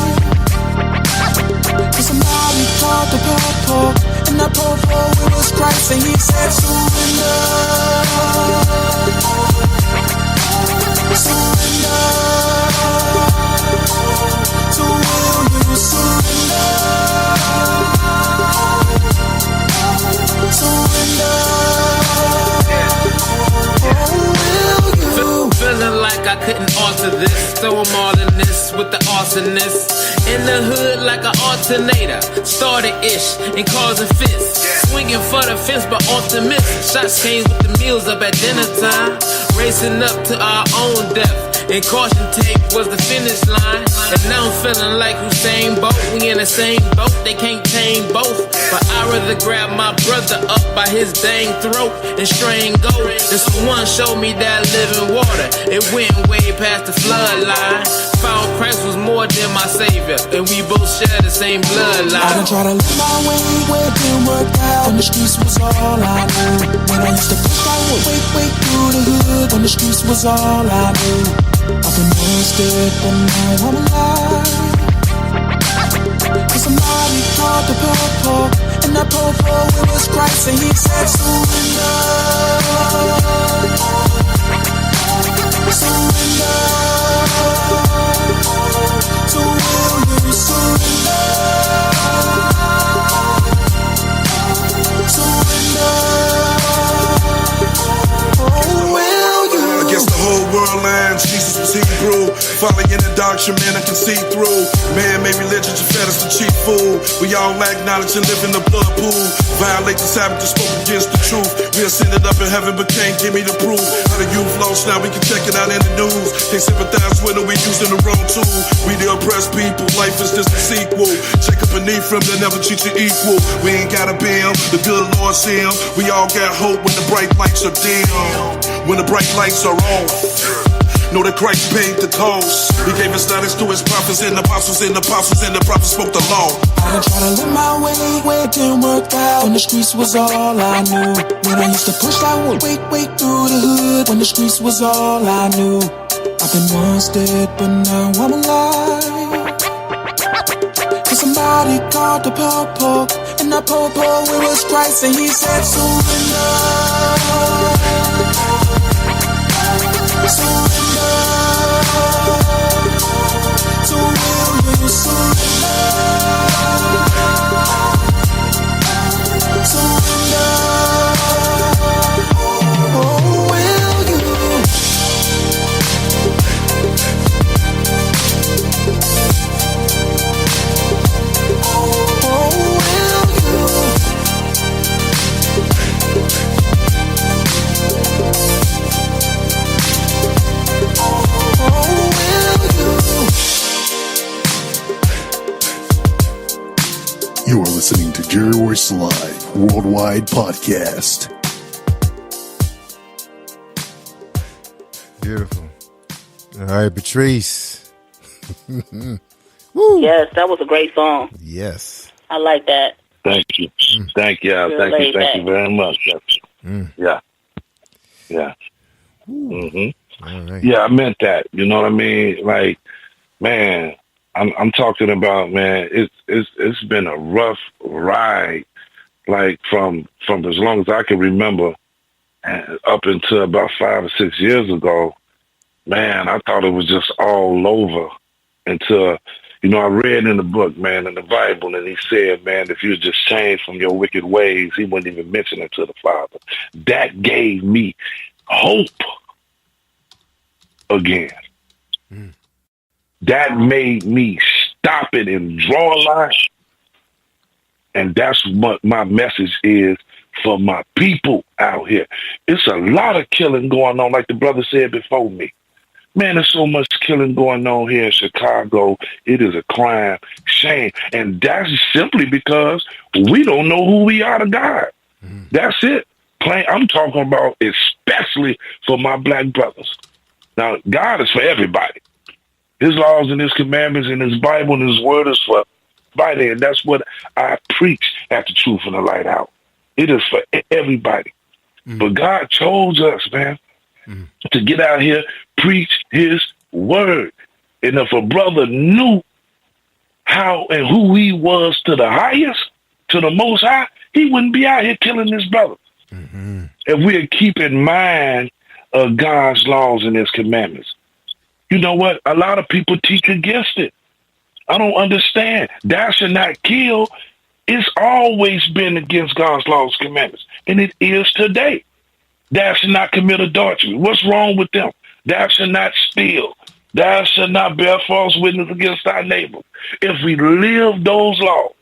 Cause somebody called the purple, and that purple it was Christ, and he said surrender. Surrender. So will you surrender? Surrender.
Feeling like I couldn't alter this, so I'm all in this with the awesomeness. In the hood like an alternator, started ish and causing fits. Swinging for the fence but off the miss. Shots came with the meals up at dinner time. Racing up to our own death. And caution tape was the finish line. And now I'm feeling like Usain Bolt. We in the same boat, they can't tame both. But I'd rather grab my brother up by his dang throat and strain gold. This one showed me that living water. It went way past the flood line. Found Christ was more than my savior, and we both share the same bloodline.
I done tried to live my way, where it didn't work out. When the streets was all I knew. When I used to push, I would wake through the hood. When the streets was all I knew. I've been once dead, but now I'm alive. Cause somebody called the purple, and that purple it was Christ, and he said surrender. Surrender. So will you surrender? Surrender. Oh, will you?
I guess the whole world lines, Jesus was Hebrew. Following the doctrine, man, I can see through. Man made religion to fed us the cheap food. We all lack knowledge and live in the blood pool. Violate the Sabbath and spoke against the truth. We ascended up in heaven, but can't give me the proof. How the youth lost now, we can check it out in the news. They sympathize with it, we using the wrong tool. We the oppressed people, life is just a sequel. Check up beneath them, they'll never treat you equal. We ain't gotta be them, the good Lord see them. We all got hope when the bright lights are dim. When the bright lights are off. Know that Christ paid the cost. He gave us knowledge to his prophets and apostles, and the apostles and the prophets spoke the law.
I done tried to live my way, where it didn't work out. When the streets was all I knew. When I used to push, I would wake through the hood. When the streets was all I knew. I've been once dead, but now I'm alive. Cause somebody called the purple, and that purple it was Christ, and he said surrender. Surrender. So will you surrender? Surrender. Oh, will you? Oh, will you?
listening to Jerry Royce Live Worldwide Podcast.
Beautiful. All right, Patrice.
Woo. Yes, that was a great song.
Yes.
I like that.
Thank you. Thank you. Thank you very much. Yeah. Yeah.
Right.
Yeah, I meant that. You know what I mean? Like, man, I'm talking about, man, it's been a rough ride, like from as long as I can remember up until about 5 or 6 years ago. Man, I thought it was just all over until, you know, I read in the book, man, in the Bible, and he said, man, if you just change from your wicked ways, he wouldn't even mention it to the Father. That gave me hope again. That made me stop it and draw a line. And that's what my message is for my people out here. It's a lot of killing going on, like the brother said before me. Man, there's so much killing going on here in Chicago. It is a crime, shame. And that's simply because we don't know who we are to God. That's it. I'm talking about especially for my black brothers. Now, God is for everybody. His laws and his commandments and his Bible and his word is for everybody. And that's what I preach at the Truth and the Light Out. It is for everybody. But God chose us, man, to get out here, preach his word. And if a brother knew how and who he was to the highest, to the most high, he wouldn't be out here killing his brother. If we keep in mind God's laws and his commandments. You know what? A lot of people teach against it. I don't understand. Thou shalt not kill. It's always been against God's laws and commandments. And it is today. Thou shalt not commit adultery. What's wrong with them? Thou shalt not steal. Thou shalt not bear false witness against thy neighbor. If we live those laws,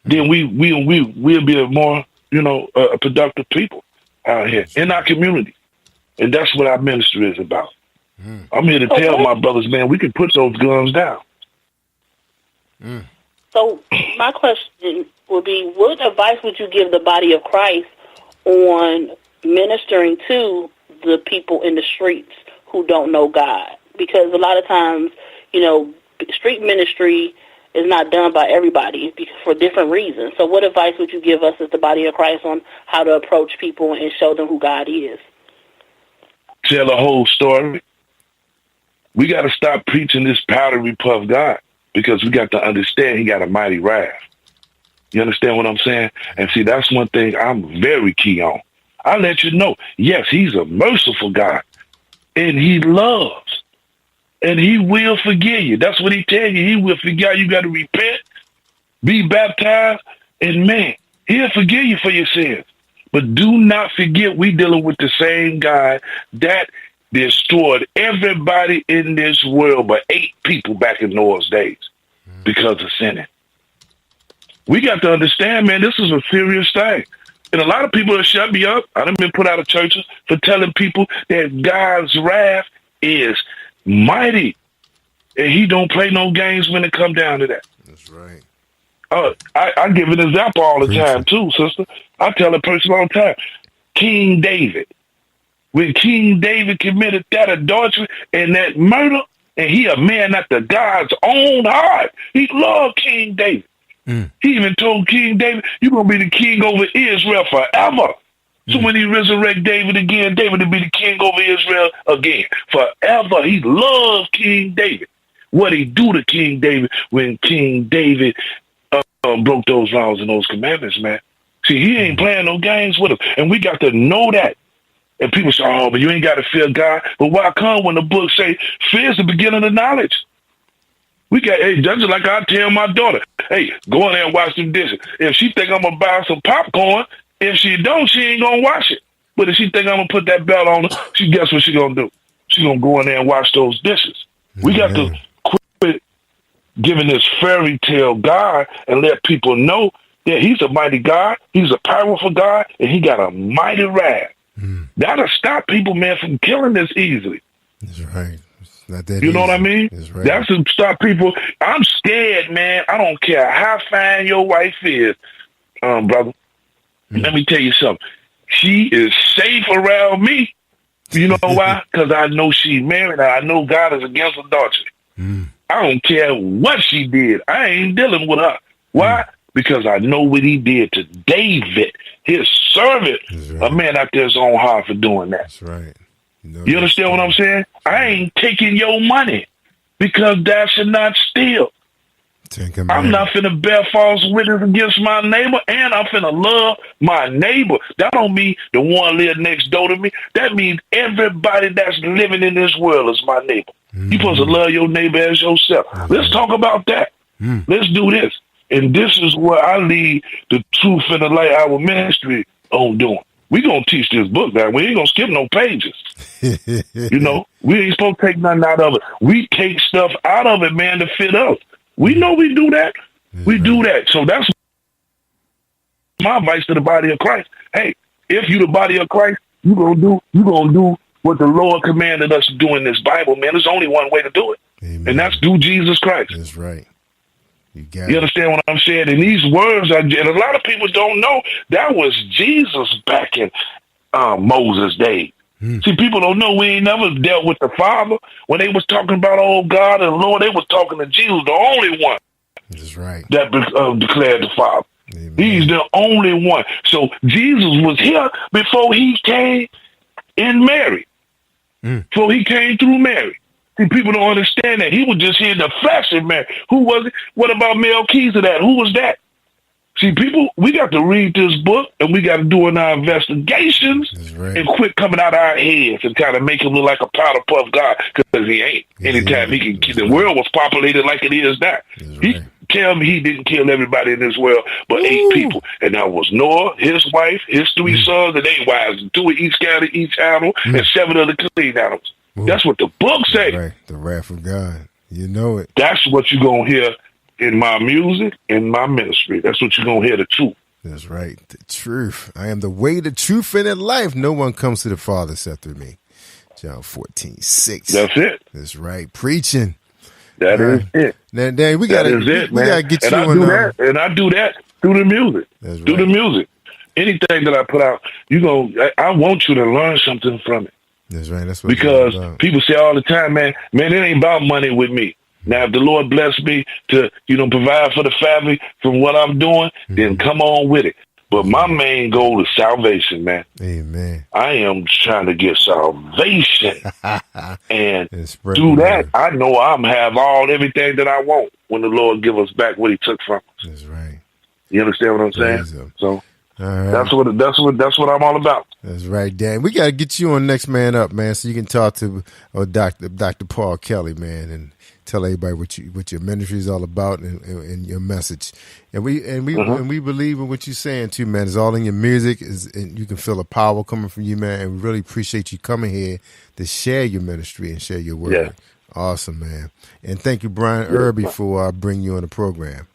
then we'll be a more, a productive people out here in our community. And that's what our ministry is about. I'm here to tell my brothers, man, we can put those guns down.
So my question would be, what advice would you give the body of Christ on ministering to the people in the streets who don't know God? Because a lot of times, street ministry is not done by everybody for different reasons. So what advice would you give us as the body of Christ on how to approach people and show them who God is?
Tell the whole story. We got to stop preaching this powdery puff God, because we got to understand he got a mighty wrath. You understand what I'm saying? And see, that's one thing I'm very key on. I let you know, yes, he's a merciful God, and he loves, and he will forgive you. That's what he tell you. He will forgive you. You got to repent, be baptized, and man, he'll forgive you for your sins. But do not forget, we dealing with the same God that destroyed everybody in this world but 8 people back in Noah's days because of sinning. We got to understand, man, this is a serious thing. And a lot of people have shut me up. I done been put out of churches for telling people that God's wrath is mighty. And he don't play no games when it come down to that.
That's right.
I give an example all the time, too, sister. I tell a person all the time, King David. When King David committed that adultery and that murder, and he a man after God's own heart, he loved King David. He even told King David, you're going to be the king over Israel forever. So when he resurrect David again, David will be the king over Israel again forever. He loved King David. What he do to King David when King David broke those laws and those commandments, man. See, he ain't playing no games with him. And we got to know that. And people say, oh, but you ain't got to fear God. But why come when the book say, fear is the beginning of knowledge? We got, that's just like I tell my daughter, hey, go in there and wash them dishes. If she think I'm going to buy some popcorn, if she don't, she ain't going to wash it. But if she think I'm going to put that belt on her, she guess what she going to do? She going to go in there and wash those dishes. We got to quit giving this fairy tale God and let people know that he's a mighty God, he's a powerful God, and he got a mighty wrath. That'll stop people, man, from killing this easily.
That's right. Not that
You know what I mean?
That's right.
That's to stop people. I'm scared, man. I don't care how fine your wife is, brother. Let me tell you something. She is safe around me. You know why? Because I know she's married. I know God is against adultery. I don't care what she did. I ain't dealing with her. Why? Because I know what he did to David, his servant. A man out there's on hard for doing that.
That's right.
You understand what I'm saying? I ain't taking your money because thou should not steal. I'm not finna bear false witness against my neighbor, and I'm finna love my neighbor. That don't mean the one live next door to me. That means everybody that's living in this world is my neighbor. You supposed to love your neighbor as yourself. Let's talk about that. Let's do this. And this is where I lead the Truth and the Light, our ministry, on doing. We gonna teach this book that we ain't gonna skip no pages. You know, we ain't supposed to take nothing out of it. We take stuff out of it, man, to fit us. We know we do that. We do that. So that's my advice to the body of Christ. Hey, if you the body of Christ, you gonna do what the Lord commanded us to do in this Bible, man. There's only one way to do it. Amen. And that's through Jesus Christ.
That's right.
You understand what I'm saying? And these words, and a lot of people don't know, that was Jesus back in Moses' day. See, people don't know we ain't never dealt with the Father. When they was talking about, oh, God and Lord, they was talking to Jesus, the only one.
That's right.
That declared the Father. Amen. He's the only one. So Jesus was here before he came in Mary. Before he came through Mary. See, people don't understand that. He was just here in the flesh in Mary. Who was it? What about Melchizedek? Who was that? See, people, we got to read this book, and we got to do our investigations and quit coming out of our heads and kind of make him look like a powder puff God, because he ain't. Anytime he can, the world was populated like it is now. He tell me he didn't kill everybody in this world but 8 people, and that was Noah, his wife, his 3 sons, and 8 wives, 2 of each kind of each animal, and 7 of the clean animals. That's what the book say.
Right. The wrath of God. You know it.
That's what you're going to hear in my music, in my ministry. That's what you're going to hear, the truth.
That's right. The truth. I am the way, the truth, and the life. No one comes to the Father except through me. John 14:6.
That's it.
That's right. Preaching.
That is it.
Now, Dan, we got to get you on.
And I do that through the music.
That's
through the music. Anything that I put out, I want you to learn something from it.
That's right. That's what
because people say all the time, man, it ain't about money with me. Now, if the Lord bless me to, provide for the family from what I'm doing, then come on with it. But my main goal is salvation, man.
Amen.
I am trying to get salvation. And through that, I know I'm have everything that I want when the Lord give us back what he took from us.
That's right.
You understand what I'm saying? So
right.
that's what I'm all about.
That's right, Dan. We got to get you on Next Man Up, man, so you can talk to Dr. Paul Kelly, man, and tell everybody what your ministry is all about and your message. And we believe in what you're saying too, man. It's all in your music, and you can feel the power coming from you, man. And we really appreciate you coming here to share your ministry and share your word. Yeah. Awesome, man. And thank you, Brian Irby, for bringing you on the program.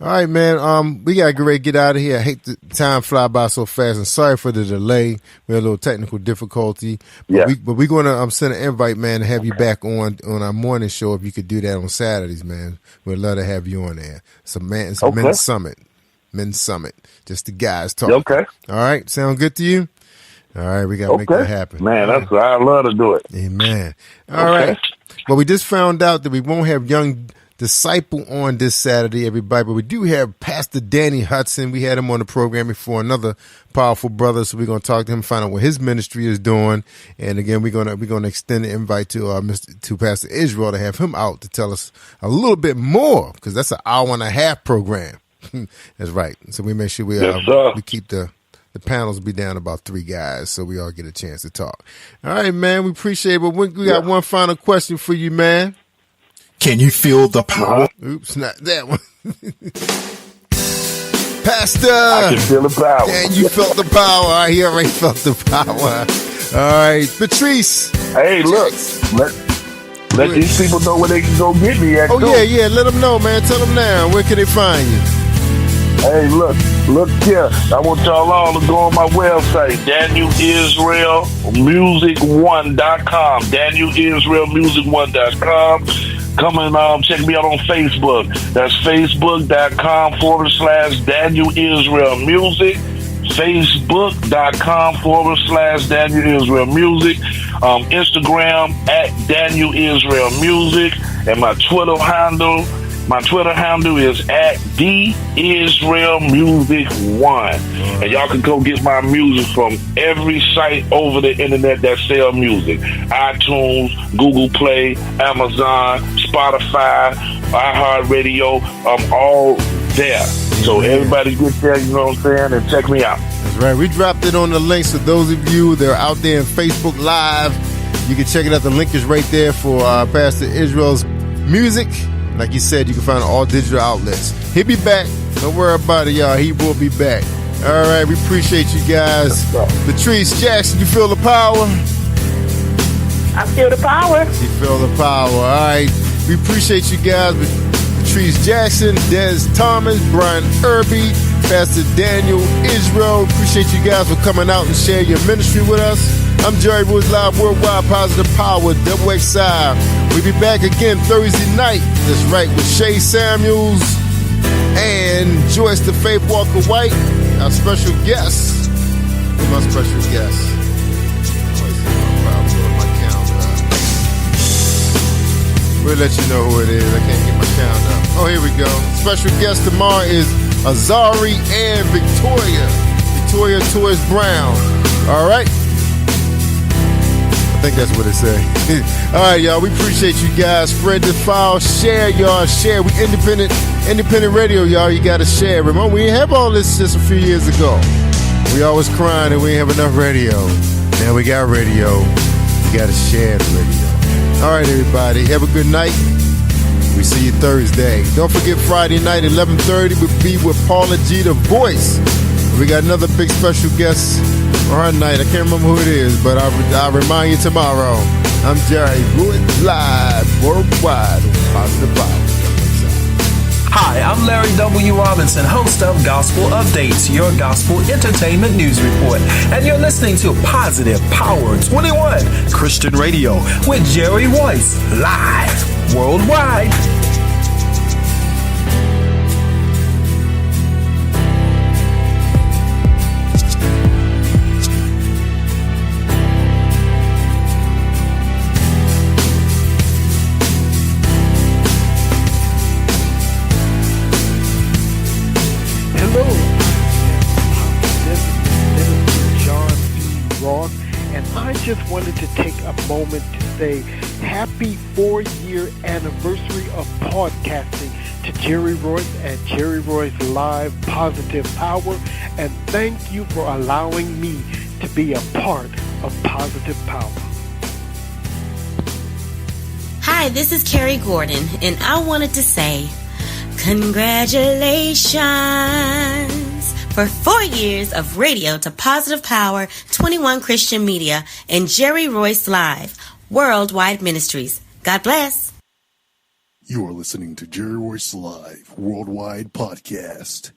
All right, man. We got to get ready to get out of here. I hate the time fly by so fast, and sorry for the delay. We had a little technical difficulty. But we're going to send an invite, man, to have you back on our morning show if you could do that on Saturdays, man. We'd love to have you on there. It's a men's summit. Men's summit. Just the guys talking.
Okay.
All right. Sound good to you? All right. We got to make that happen.
Man, I love to do it.
Amen. All right. Well, we just found out that we won't have Young Disciple on this Saturday, everybody, but we do have Pastor Danny Hudson. We had him on the program before, another powerful brother, so we're going to talk to him, find out what his ministry is doing. And again, we're going to extend the invite to Pastor Israel to have him out to tell us a little bit more, because that's an hour-and-a-half program. That's right. So we make sure we keep the panels be down about 3 guys, so we all get a chance to talk. All right, man, we appreciate it. But we got one final question for you, man.
Can you feel the power?
Oops, not that one. Pastor!
I can feel the power.
And you felt the power. He already felt the power. All right, Patrice.
Hey, look. Let these people know where they can go get me at.
Oh, yeah. Let them know, man. Tell them now. Where can they find you?
Hey, look. Look here, I want y'all all to go on my website, DanielIsraelMusic1.com. DanielIsraelMusic1.com. Come and check me out on Facebook. That's Facebook.com/DanielIsraelMusic. Facebook.com/DanielIsraelMusic. Instagram @DanielIsraelMusic. And my Twitter handle is @DIsraelMusic1. And y'all can go get my music from every site over the internet that sell music. iTunes, Google Play, Amazon, Spotify, iHeartRadio. I'm all there. So everybody get there, you know what I'm saying, and check me out.
That's right. We dropped it on the links for those of you that are out there in Facebook Live. You can check it out. The link is right there for Pastor Israel's music. Like you said, you can find all digital outlets. He'll be back. Don't worry about it, y'all. He will be back. All right. We appreciate you guys. Patrice Jackson, you feel the power?
I feel the power.
You feel the power. All right. We appreciate you guys. Patrice Jackson, Des Thomas, Brian Irby, Pastor Daniel Israel. Appreciate you guys for coming out and sharing your ministry with us. I'm Jerry Royce Live Worldwide Positive Power, XXI. We'll be back again Thursday night. That's right, with Shay Samuels and Joyce the Faith Walker White, our special guest. Who's my special guest? We'll let you know who it is. I can't get my calendar up. Oh, here we go. Special guest tomorrow is Azari and Victoria Toys Brown. All right. I think that's what it said. All right, y'all. We appreciate you guys. Spread the file. Share, y'all. Share. We independent radio, y'all. You got to share. Remember, we didn't have all this just a few years ago. We always crying that we didn't have enough radio. Now we got radio. You got to share the radio. All right, everybody. Have a good night. We see you Thursday. Don't forget Friday night, 11:30. We'll be with Paula G, the voice. We got another big special guest on our night. I can't remember who it is, but I'll remind you tomorrow. I'm Jerry Royce Live Worldwide on Positive Power.
Hi, I'm Larry W. Robinson, host of Gospel Updates, your gospel entertainment news report. And you're listening to Positive Power 21 Christian Radio with Jerry Royce, live worldwide.
Just wanted to take a moment to say happy 4-year anniversary of podcasting to Jerry Royce and Jerry Royce Live Positive Power, and thank you for allowing me to be a part of Positive Power.
Hi, this is Carrie Gordon, and I wanted to say congratulations for 4 years of radio to Positive Power 21 Christian Media and Jerry Royce Live Worldwide Ministries. God bless.
You are listening to Jerry Royce Live Worldwide Podcast.